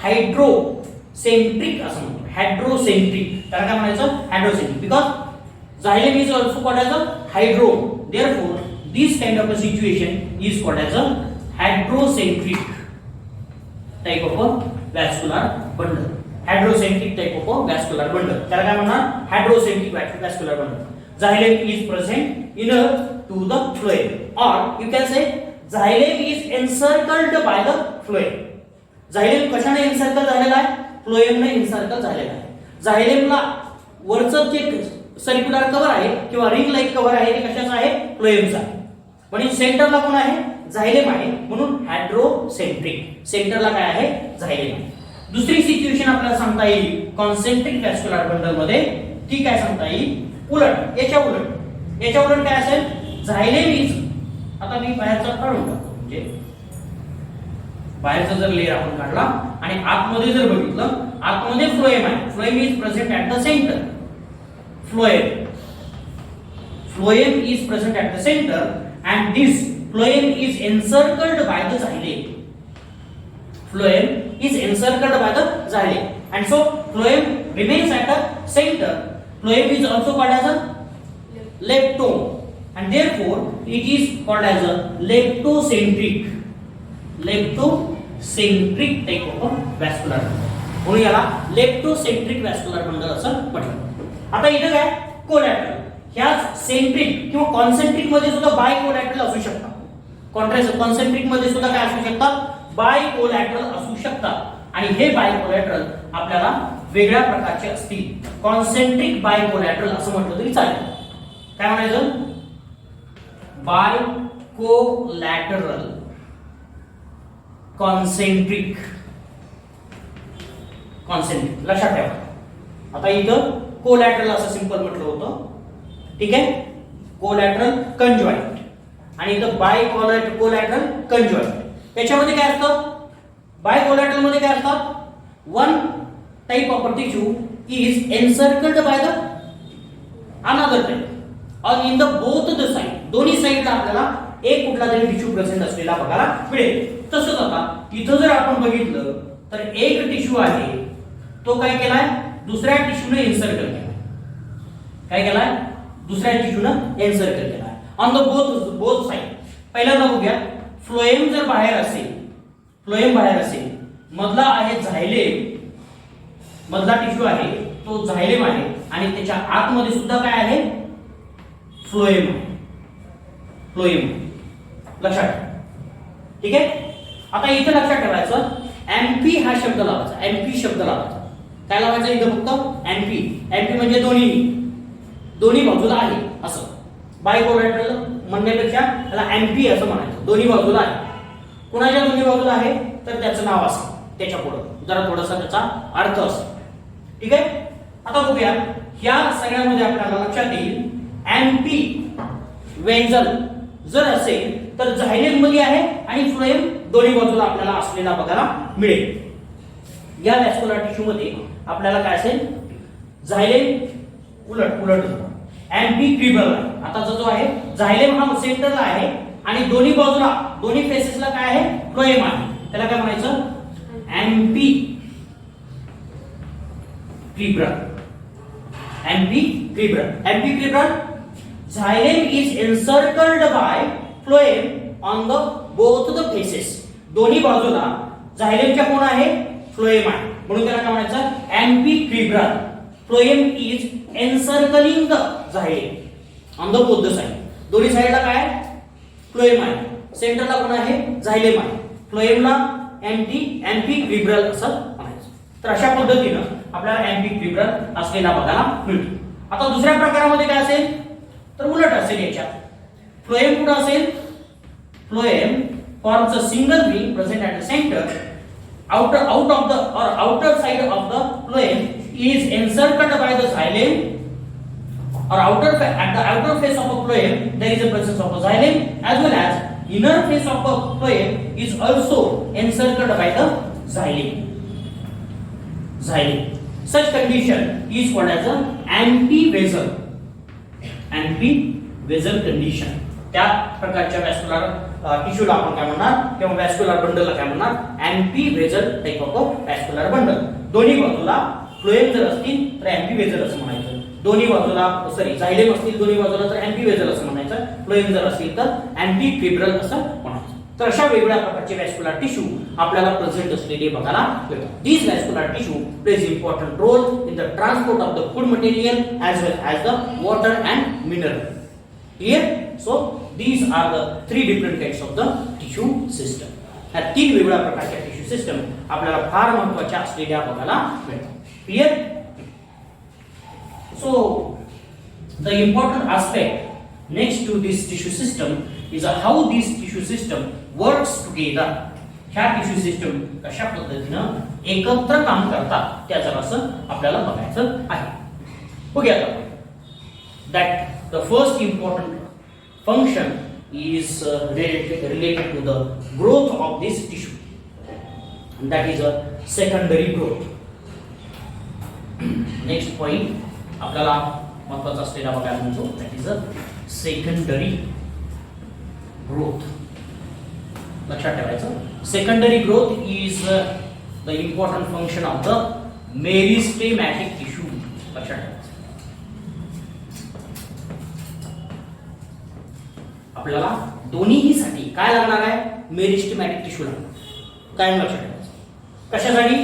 हायड्रोसेंट्रिक असं म्हणतो. हायड्रोसेंट्रिक, त्याला काय म्हणायचं, hydrocentric, because xylem is also called as a hydro, therefore this kind of a situation is called as a hydrocentric type of a vascular bundle. Hydrocentric type of a vascular bundle. त्याला काय म्हणणार, hydrocentric vascular bundle. Xylem is present inner to the phloem, or you can say xylem is encircled by the phloem. Xylem कशाने encircle झालेला आहे, phloem ने encircle झालेला आहे. Xylemला वरचं जे सर्क्युलर कव्हर आहे किंवा रिंग लाइक कव्हर आहे ते कशाचं आहे, फ्लोएमचं आहे. पण सेंटरला कोण आहे, झायलेम आहे, म्हणून हायड्रोसेंट्रिक. सेंटरला काय आहे, झायलेम आहे. दुसरी सिच्युएशन आपल्याला सांगता येईल कॉन्सेंट्रिक व्हॅस्क्युलर बंडल मध्ये, ती काय सांगता येईल, उलट, याच्या उलट काय असेल, झायलेम इज, आता मी बाहेरचा काढून टाकतो, म्हणजे बाहेरचा जर लेयर आपण काढला आणि आतमध्ये जर बघितलं, आतमध्ये फ्लोएम आहे. Phloem is present at the centre. Phloem is present at the centre and this phloem is encircled by the xylem. Phloem is encircled by the xylem, and so phloem remains at the center. Phloem is also called as a leptome, and therefore it is called as a leptocentric type of a vascular bundle. म्हणून याला leptocentric vascular bundle असं म्हटलं. आता इथं काय, collateral, ह्या centric किंवा concentric मध्ये सुद्धा बाय कोलॅटरल असू शकतात. कॉन्सेंट्रिक मध्ये सुद्धा काय असू शकतात, बाय कोलॅटरल असू शकतात. आणि हे बाय कोलॅटरल आपल्याला वेगळ्या प्रकारचे असतील. कॉन्सेंट्रिक बाय कोलॅटरल असं म्हटलं तरी चालेल. काय म्हणायचं, बाय कोलॅटरल कॉन्सेंट्रिक लक्षात ठेवा. आता इथं कोलॅटरल असं सिंपल म्हटलं होतं, ठीक आहे, कोलॅटरल कंजॉइंट, आणि इथं बाय कोलॅटरल कंजॉइंट. याच्यामध्ये काय असतं, बाय कोलॅटरल मध्ये काय असतं, one type of tissue is encircled by the another type or in the both the side, दोन्ही साइडला आपल्याला एक कुठला तरी टिश्यू प्रेझेंट असलेला बघायला मिळेल. तसंच आता इथं जर आपण बघितलं तर एक टिश्यू आहे, तो काय केलाय, दुसऱ्या टिश्यूने एन्सर्कल केला. काय केलाय, दुसऱ्या टिश्यूनं एन्सर्कल केला ऑन द बोथ साइड. पहिल्यांदा बघूया, फ्लोएम जर बाहेर असेल, मधला आहे झायलेम, मधला टिश्यू आहे तो झायलेम आहे, आणि त्याच्या आतमध्ये सुद्धा काय आहे, फ्लोएम लक्षात ठेवा. ठीक आहे. आता इथे लक्षात ठेवायचं, एमपी हा शब्द लावायचा, एमपी शब्द लावायचा. काय लावायचं इथं, फक्त एमपी म्हणजे दोन्ही बाजूला आहे असं. बायकोलॅटरल म्हणण्यापेक्षा त्याला एमपी असं म्हणायचं, दोन्ही बाजूला आहे. कुणाच्या दोन्ही बाजूला आहे, तर त्याचं नाव असेल, त्याच्या पुढे जरा थोडासा त्याचा अर्थ असेल. ठीक आहे. आता बघूया, ह्या सगळ्यामध्ये आपल्याला लक्षात येईल, एमपी वेंजल जर असेल तर झायलेम मध्ये आहे आणि फ्लोएम दोन्ही बाजूला आपल्याला असलेला बघायला मिळेल. या व्हॅस्क्युलर टिश्यू मध्ये आपल्याला काय असेल, झायलेम उलट अँपिक्रिबल. आता जो आहे झायलेम हा सेंटरला आहे आणि दोन्ही बाजूला दोन्ही फेसेसला काय आहे फ्लोएम आहे. त्याला काय म्हणायचं अँपिक्रिबल. Xylem is encircled by phloem on the both the faces. दोन्ही बाजूला झायलेमच्या कोण आहे फ्लोएम आहे म्हणून त्याला काय म्हणायचं amphicribral. Phloem is encircling the xylem on the both the side. दोन्ही साइडला काय फ्लोएम आहे, सेंटरला कोण आहे झायलेम आहे. फ्लोएमला अँपिक्रिबल असं म्हणायचं. तर अशा पद्धतीनं आपल्याला अँपिक्रिबल असलेला बघायला मिळतो. आता दुसऱ्या प्रकारामध्ये काय असेल तर उलट असेल. याच्यात फ्लोएम कुठं असेल phloem forms a single ring present at the center. Out of the or outer side of the phloem is encircled by the xylem, or at the outer face of a phloem there is a presence of a xylem, as well as inner face of a phloem is also encircled by the xylem. Such condition is called as an anti-vessel condition. त्या प्रकारच्या वॅस्क्युलर टिश्यूला आपण काय म्हणणार किंवा वॅस्क्युलर बंडलला काय म्हणणार अँपिव्हेजल type of वॅस्क्युलर bundle. दोन्ही बाजूला फ्लोएम जर असतील तर अँपिव्हेजल असं म्हणायचं. दोन्ही बाजूला झायलेम असतील दोन्ही बाजूला तर अँपिव्हेजल असं म्हणायचं. फ्लोएम जर असतील तर अँपिक्रिबल असं म्हणायचं. तर अशा वेगवेगळ्या प्रकारचे वॅस्क्युलर टिश्यू आपल्याला प्रेझेंट असलेले बघायला मिळतात. These vascular tissue plays important role in the transport of the food material as well as the water and mineral. Clear? So these are the three different kinds of the tissue system. ह्या तीन वेगवेगळ्या प्रकारच्या tissue system आपल्याला फार महत्त्वाच्या असलेल्या बघायला मिळतात. Clear? So the important aspect next to this tissue system is how this tissue system works together. ह्या टिश्यू सिस्टम कशा पद्धतीनं एकत्र काम करतात त्या जरासं आपल्याला बघायचं आहे. बघूया आता. That the first important function is related to the growth of this tissue, and that is a secondary growth. Next point आपल्याला महत्त्वाचा असलेला बघायला मिळतो that is a secondary growth. लक्षात ठेवायचं secondary growth is the important function of the meristematic tissue. लक्षात ठेवायचं. आपल्याला दोन्हीही साठी काय लागणार आहे मेरिस्टेमॅटिक टिश्यू लागणार. काय लक्षात ठेवायचं कशासाठी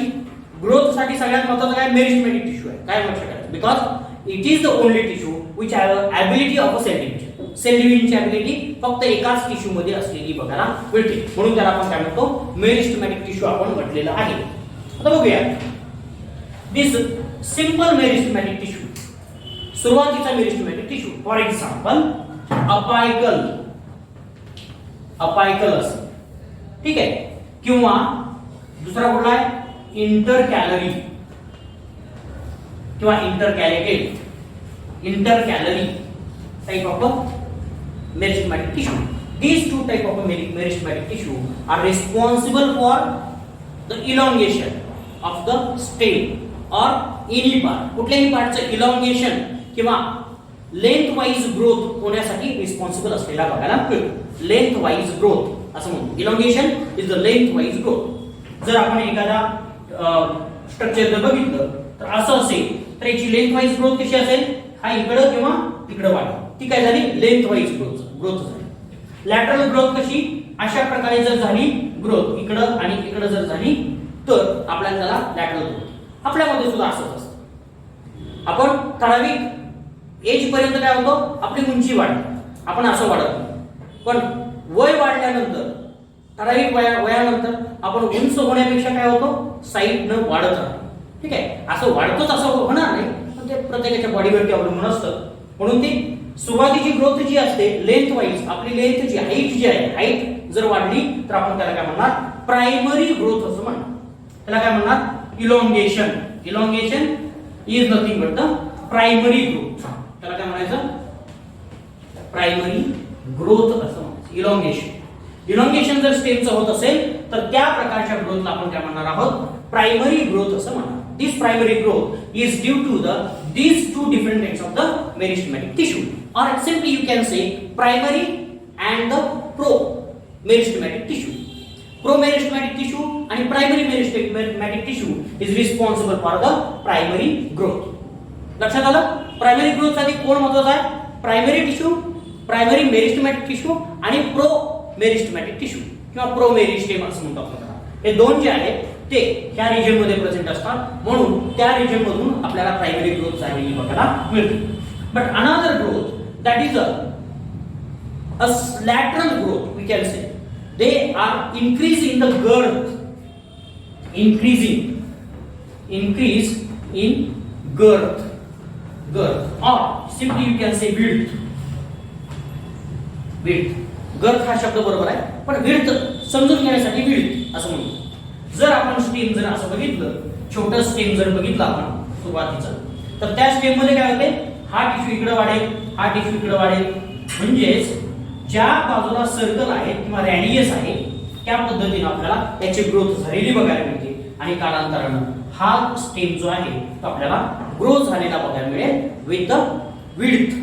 ग्रोथ साठी सगळ्यात महत्त्वाचं काय मेरिस्टेमॅटिक टिश्यू आहे. काय लक्षात ठेवायचं because it is the only tissue which have ability of a cell division. Cell डिव्हिजनची ॲबिलिटी फक्त एकाच टिश्यू मध्ये असलेली बघायला मिळते म्हणून त्याला आपण काय म्हणतो मेरिस्टेमॅटिक टिश्यू आपण म्हटलेलं आहे. आता बघूया दिस सिंपल मेरिस्टेमॅटिक टिश्यू. सुरुवातीचा meristematic tissue for example apical असेल. ठीक आहे. किंवा दुसरा कुठला आहे इंटरकॅलरी किंवा intercalary type of meristematic tissue. These two type of meristematic tissue are responsible for the elongation of the stem or any part. कुठल्याही पार्टचं elongation किंवा लेंथ वाईज ग्रोथ होण्यासाठी रिस्पॉन्सिबल असलेला बघायला मिळतो. लेंथ वाईज ग्रोथ असं म्हणतो. Elongation is the length wise growth. जर आपण एखादा स्ट्रक्चर जर बघितलं तर असं असेल तर याची लेंथ वाईज ग्रोथ कशी असेल हा इकडं किंवा तिकडं वाढेल. ती काय झाली लेंथ वाईज ग्रोथ झाली. लॅटरल ग्रोथ कशी अशा प्रकारे जर झाली ग्रोथ इकडं आणि इकडं जर झाली तर आपल्याला त्याला लॅटरल ग्रोथ. आपल्यामध्ये सुद्धा असंच असतं. आपण ठराविक एज पर्यंत काय होतं आपली उंची वाढते आपण असं वाढत नाही. पण वय वाढल्यानंतर ठराविक वयानंतर आपण उंच होण्यापेक्षा काय होतो साईडनं वाढत राहतो. ठीक आहे. असं वाढतोच असं होणार नाही पण ते प्रत्येकाच्या बॉडीवरती अवलंबून असतं. म्हणून ती सुरुवातीची ग्रोथ जी असते लेंथ वाईज आपली लेंथ जी हाईट जी आहे हाईट जर वाढली तर आपण त्याला काय म्हणणार प्रायमरी ग्रोथ असं म्हणणार. त्याला काय म्हणणार elongation. Elongation is nothing but the primary growth. त्याला काय म्हणायचं प्रायमरी ग्रोथ असं म्हणायचं. इलॉंगेशन जर स्टेमचं होत असेल तर त्या प्रकारच्या ग्रोथला आपण काय म्हणणार आहोत प्रायमरी ग्रोथ असं म्हणणार. this primary growth is due to these two different types of the meristematic tissue, or simply you can say primary and the pro-meristematic tissue. Pro-meristematic tissue and primary meristematic tissue is responsible for the primary growth. लक्षात आलं? Primary growth साठी कोण महत्त्वाचा आहे? Primary tissue, primary meristematic tissue आणि pro meristematic tissue किंवा pro meristem असं म्हणतो आपण. हे दोन जे आहेत ते ह्या रिजन मध्ये प्रेझेंट असतात, म्हणून त्या रिजन मधून आपल्याला प्रायमरी ग्रोथ झालेली बघायला मिळते. But another growth that is a lateral growth we can say. They are increase in the girth, increase in girth, or simply you can say width. Girth हा शब्द बरोबर आहे, पण विड्थ समजून घेण्यासाठी विड्थ असं म्हणतो. जर आपण स्टेम जर असं बघितलं, छोटं स्टेम जर बघितलं आपण सुरुवातीचं, तर त्या स्टेम मध्ये काय होते? हा टिश्यू इकडे वाढेल, हा टिश्यू इकडे वाढेल, म्हणजेच ज्या बाजूला सर्कल आहे किंवा रेडियस आहे त्या पद्धतीने आपल्याला याची ग्रोथ झालेली बघायला मिळते. आणि कालांतराने हा स्टेम जो आहे तो आपल्याला ग्रोथ झालेला बघायला मिळेल विथ द विड्थ.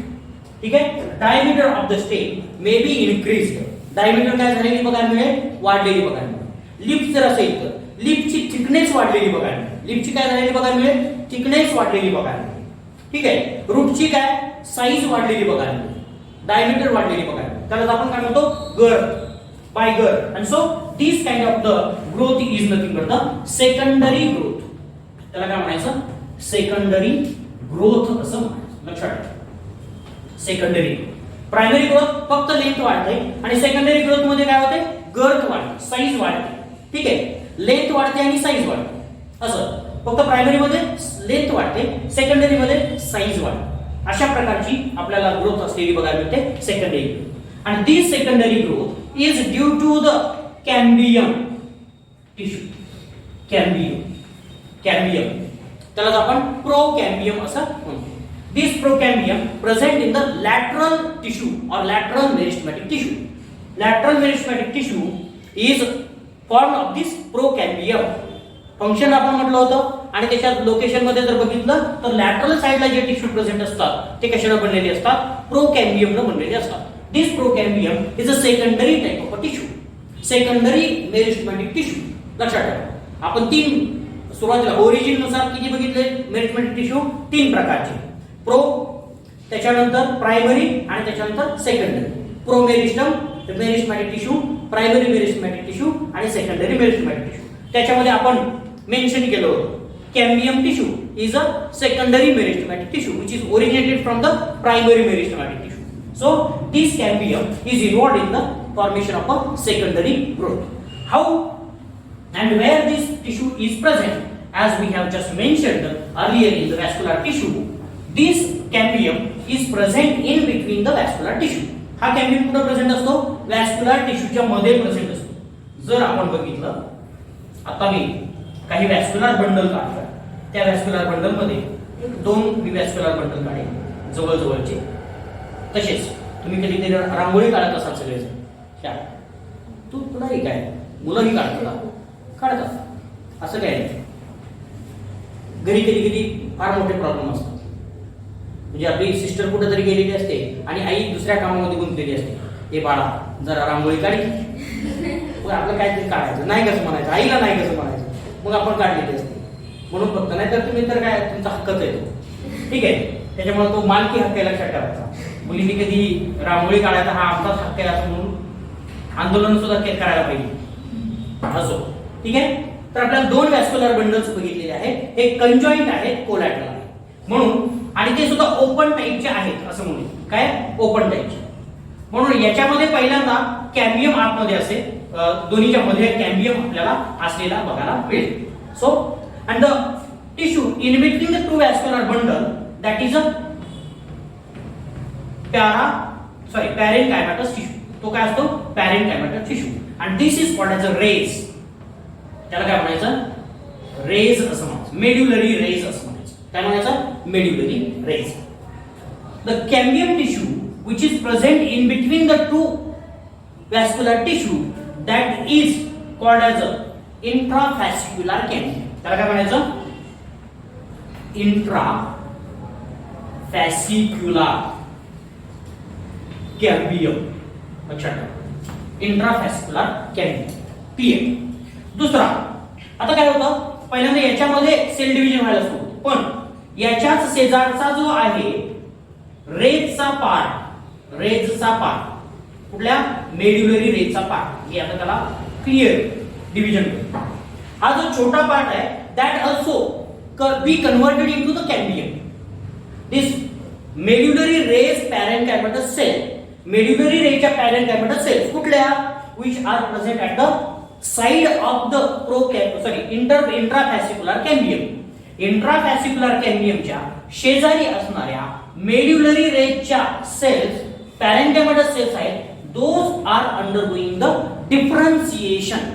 ठीक आहे. Diameter of the stem may be increased. Diameter काय झालेली बघायला मिळेल? वाढलेली बघायला मिळेल. लिप जर असेल तर लिपची थिकनेस वाढलेली बघायला मिळेल. लिपची काय झालेली बघायला मिळेल? थिकनेस वाढलेली बघायला मिळेल. ठीक आहे. रूटची काय? साईज वाढलेली बघायला मिळेल. डायमीटर वाढलेली बघायला मिळेल. त्याला आपण काय म्हणतो? Girth, by girth. And so this kind of the growth is nothing but the secondary growth. त्याला काय म्हणायचं? सेकंडरी ग्रोथ असं म्हणायचं. लक्षात ठेवा. सेकंडरी. प्रायमरी ग्रोथ फक्त लेंथ वाढते आणि सेकंडरी ग्रोथ मध्ये काय होते? गर्थ वाढते, साईज वाढते. ठीक आहे. लेंथ वाढते आणि साईज वाढते असं. फक्त प्रायमरी मध्ये लेंथ वाढते, सेकंडरी मध्ये साईज वाढते. अशा प्रकारची आपल्याला ग्रोथ असलेली बघायला मिळते सेकंडरी. आणि this secondary growth is due to the cambium tissue. Cambium त्याला आपण प्रोकॅम्बियम असं म्हणतो. This procambium present in the lateral tissue or lateral meristematic tissue. Lateral meristematic tissue is formed of this procambium. Function आपण म्हटलं होतं आणि त्याच्या लोकेशन मध्ये जर बघितलं तर लॅटरल साइडला जे टिश्यू प्रेझेंट असतात ते कशाने बनलेले असतात? प्रोकॅम्बियमने बनलेले असतात. This procambium is a secondary type of a tissue. Secondary meristematic tissue. लक्षात ठेवा. आपण तीन सुरुवातीला ओरिजिन नुसार किती बघितले मेरिस्टेमॅटिक टिश्यू? तीन प्रकारचे. प्रो, त्याच्यानंतर प्रायमरी आणि त्याच्यानंतर secondary. Pro meristematic tissue, primary meristematic tissue आणि सेकंडरी मेरिस्टेमॅटिक टिश्यू. त्याच्यामध्ये आपण मेन्शन केलं होतं cambium tissue is a secondary meristematic tissue which is originated from the primary meristematic tissue. So this cambium is involved in the formation of a secondary growth. How and where this tissue is present? As we have just mentioned earlier in the vascular tissue, this cambium is present in between the vascular tissue. हा cambium कुठे present असतो? Vascular टिश्यूच्या मध्ये present असतो. जर आपण बघितलं, आता मी काही व्हॅस्क्युलर बंडल काढतो. त्या व्हॅस्क्युलर बंडल मध्ये दोन व्हॅस्क्युलर बंडल काढे जवळजवळचे. तसेच तुम्ही कधीतरी रांगोळी काढत असाल सगळेजण. तुलाही काय मुलंही काढतात असं काय नाही. घरी कधी फार मोठे प्रॉब्लेम असतात. म्हणजे आपली सिस्टर कुठेतरी गेलेली असते आणि आई दुसऱ्या कामामध्ये गुंतलेली असते. हे बाळा जरा रांगोळी काढी. मग आपलं काहीतरी काढायचं नाही कसं म्हणायचं, आईला नाही कसं म्हणायचं, मग आपण काढलेली असते म्हणून फक्त. नाही तर तुम्ही तर काय तुमचा हक्कच आहे तो. ठीक आहे. त्याच्यामुळे तो मालकी हक्क लक्षात ठेवायचा. मुलींनी कधी रांगोळी काढायचा हा आमचाच हक्क आहे असं म्हणून आंदोलन सुद्धा करायला पाहिजे असो. ठीक आहे. तर आपल्याला दोन व्हॅस्क्युलर बंडल्स बघितलेले आहेत. एक कंजॉइंट आहे, कोलॅटरल आहे म्हणून, आणि ते सुद्धा ओपन टाइपचे आहेत असं म्हणून. काय? ओपन टाइपचे. म्हणून याच्यामध्ये पहिल्यांदा कॅम्बियम आतमध्ये असेल, दोन्हीच्या मध्ये कॅम्बियम आपल्याला असलेला बघायला मिळेल. So and the tissue in between the two vascular bundle that is a parenchymatous tissue. तो काय असतो? Parenchymatous tissue. And this is called as a rays. त्याला काय म्हणायचं? रेज असं म्हणायचं. मेड्युलरी रेज असं म्हणायचं. काय म्हणायचं? Medullary rays. The cambium tissue which is present in between the two vascular tissue that is called as a intravascular cambium. त्याला काय म्हणायचं? इंट्रा फॅसिक्युलर कॅम्बियम, लक्षात ठेवा, इंट्रा फॅसिक्युलर कॅम्बियम, पीएम. दुसरा, आता काय होतं, पहिल्यांदा याच्यामध्ये सेल डिव्हिजन व्हायला सुरू होतं, पण याच्याच शेजारचा जो आहे रेजचा पार्ट, कुठल्या मेड्युलरी रेजचा पार्ट, हे आता त्याला क्लिअर डिव्हिजन करतो. हा जो छोटा पार्ट आहे that also be converted into the cambium. This medullary rays parenchymatous cell, medullary रेजच्या पॅरेन्कायमॅटस सेल्स कुठल्या, which are present at the side of the intrafascicular cambium. Intrafascicular कॅम्बियमच्या शेजारी असणाऱ्या मेड्युलरी रेजच्या सेल्स, पॅरेन्कायमॅटस सेल्स आहेत, those are undergoing the differentiation.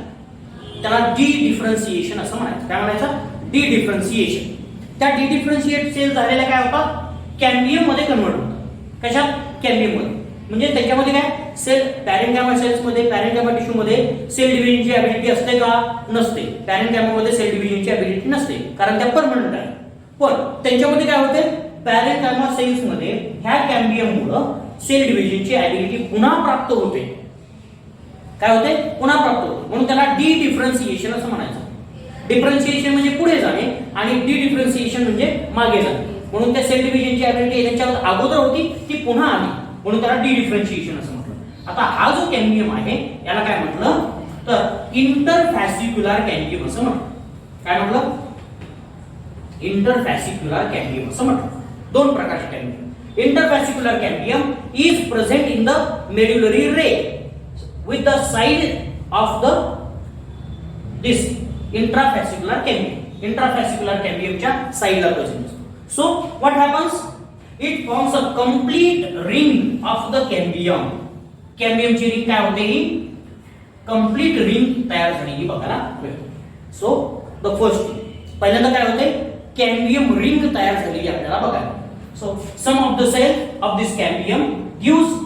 त्याला dedifferentiation असं म्हणायचं. काय म्हणायचं, डी डिफरन्सिएशन. त्या डी डिफरन्शिएट सेल झालेल्या काय होतात, कॅम्बियम मध्ये कन्वर्ट होतात. कशात, कॅम्बियम मध्ये. म्हणजे त्याच्यामध्ये काय, सेल पॅरेन्कायमा सेल्स मध्ये, पॅरेन्कायमा टिश्यू मध्ये सेल डिव्हिजनची ॲबिलिटी असते का, नसते. पॅरेन्कायमा मध्ये सेल डिव्हिजनची ॲबिलिटी नसते, कारण त्या परमनंट आहे. पण त्यांच्यामध्ये काय होते, पॅरेन्कायमा सेल्स मध्ये ह्या कॅम्बियम मुळे सेल डिव्हिजनची ॲबिलिटी पुन्हा प्राप्त होते. काय होते, पुन्हा प्राप्त होते. म्हणून त्याला डी डिफरन्सिएशन असं म्हणायचं. डिफरन्सिएशन म्हणजे पुढे जाणे आणि डी डिफरन्सिएशन म्हणजे मागे जाणे. म्हणून त्या सेल डिव्हिजनची ॲबिलिटी त्यांच्या अगोदर होती ती पुन्हा आली, म्हणून त्याला डी डिफरन्शिएशन असं म्हटलं. आता हा जो कॅम्बियम आहे याला काय म्हटलं, तर इंटरफॅसिक्युलर कॅम्बियम असं म्हटलं. काय म्हटलं, इंटरफॅसिक्युलर कॅम्बियम असं म्हटलं. दोन प्रकारचे cambium. Interfascicular cambium is present in the medullary ray with the side of the this intrafascicular cambium. Intrafascicular कॅम्बियमच्या साइडला प्रेझेंट असतो. So what happens, it forms a complete ring of the cambium. कॅम्बियमची ring काय होते, ही complete ring तयार झालेली बघायला मिळते. सो द फर्स्ट, पहिल्यांदा काय होते, कॅम्बियम रिंग तयार झालेली आपल्याला बघायला. So some of the cell of this cambium gives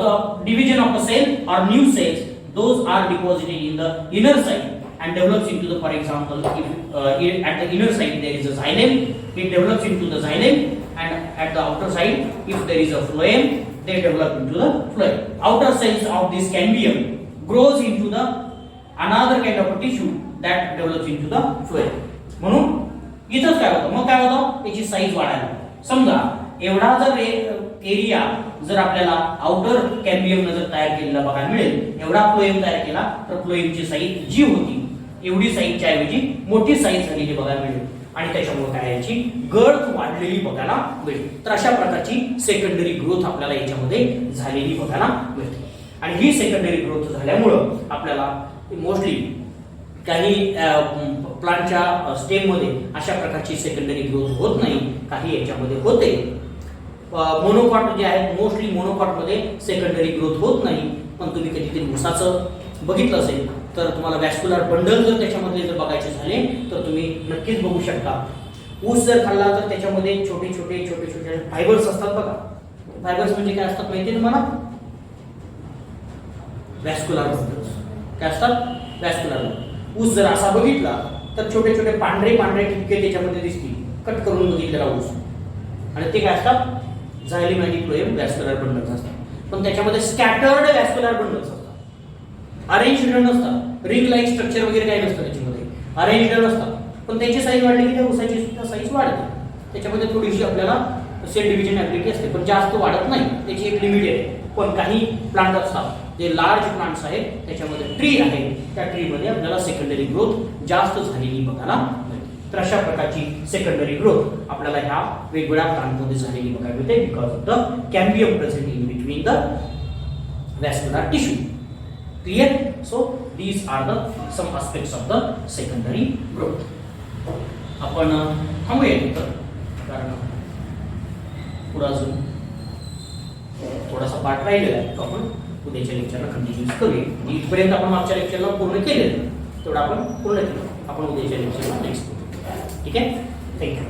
the division of a cell or new cells, those are deposited in the inner side and develops into the, for example, if at the inner side there is a xylem, it develops into the xylem, and at the outer side if there is a phloem, they develop into the phloem. Outer cells of this cambium grows into the another kind of a tissue that develops into the phloem. म्हणून इथंच काय होतं, मग काय होतं, याची size वाढायला. समजा एवढा जर एरिया जर आपल्याला आउटर कॅम्बियम न जर तयार केलेला बघायला मिळेल, एवढा फ्लोएम तयार केला तर फ्लोएमची साईज जी होती एवढी साईजच्या ऐवजी मोठी साईज झालेली बघायला मिळेल आणि त्याच्यामुळे काय याची गर्थ वाढलेली बघायला मिळेल. तर अशा प्रकारची सेकंडरी ग्रोथ आपल्याला याच्यामध्ये झालेली बघायला मिळते. आणि ही सेकंडरी ग्रोथ झाल्यामुळं आपल्याला मोस्टली काही प्लांटच्या स्टेम मध्ये अशा प्रकारची सेकंडरी ग्रोथ होत नाही, काही याच्यामध्ये होते. मोनोकॉट जे आहेत, मोस्टली मोनोकॉट मध्ये सेकंडरी ग्रोथ होत नाही. पण तुम्ही कधीतरी ऊसाचं बघितलं असेल तर तुम्हाला वॅस्क्युलर बंडल जर त्याच्यामध्ये जर बघायचे झाले तर तुम्ही नक्कीच बघू शकता. ऊस जर खाल्ला तर त्याच्यामध्ये छोटे छोटे फायबर्स असतात बघा. फायबर्स म्हणजे काय असतात माहिती तुम्हाला, वॅस्क्युलर बंडल्स. काय असतात, वॅस्क्युलर. ऊस जर असा बघितला तर छोटे छोटे पांढरे ठिपके त्याच्यामध्ये दिसतील, कट करून बघितलेला ऊस. आणि ते काय असतात, झायलेम आणि फ्लोएम वॅस्क्युलर बंडल्स असतात. पण त्याच्यामध्ये स्कॅटर्ड वॅस्क्युलर बंडल्स असतात, अरेंज्ड नसतात. रिंग लाईक स्ट्रक्चर वगैरे काही नसतं त्याच्यामध्ये, अरेंज्ड नसतात. पण त्याची साईज वाढली की त्या ऊसाची सुद्धा साईज वाढते. त्याच्यामध्ये थोडीशी आपल्याला सेल डिव्हिजन ॲबिलिटी असते, पण जास्त वाढत नाही, त्याची एक लिमिट आहे. पण काही प्लांट असतात जे लार्ज प्लांट्स आहेत, त्याच्यामध्ये ट्री आहे, त्या ट्री मध्ये आपल्याला सेकंडरी ग्रोथ जास्त झालेली बघायला मिळते. तर अशा प्रकारची सेकंडरी ग्रोथ आपल्याला ह्या वेगवेगळ्या प्लांटमध्ये झालेली बघायला मिळते because of the cambium present in between the vascular tissue. Clear? So these are the some aspects of the secondary growth. आपण थांबूया इथं, कारण पुढे अजून थोडासा पार्ट राहिलेला आहे, तो आपण उद्याच्या लेक्चरला कंटिन्यू करूया. इथपर्यंत आपण मागच्या लेक्चरला पूर्ण केलेलं, तेवढं आपण पूर्ण केलं. आपण उद्याच्या लेक्चरला नेक्स्ट. ठीक आहे, थँक्यू.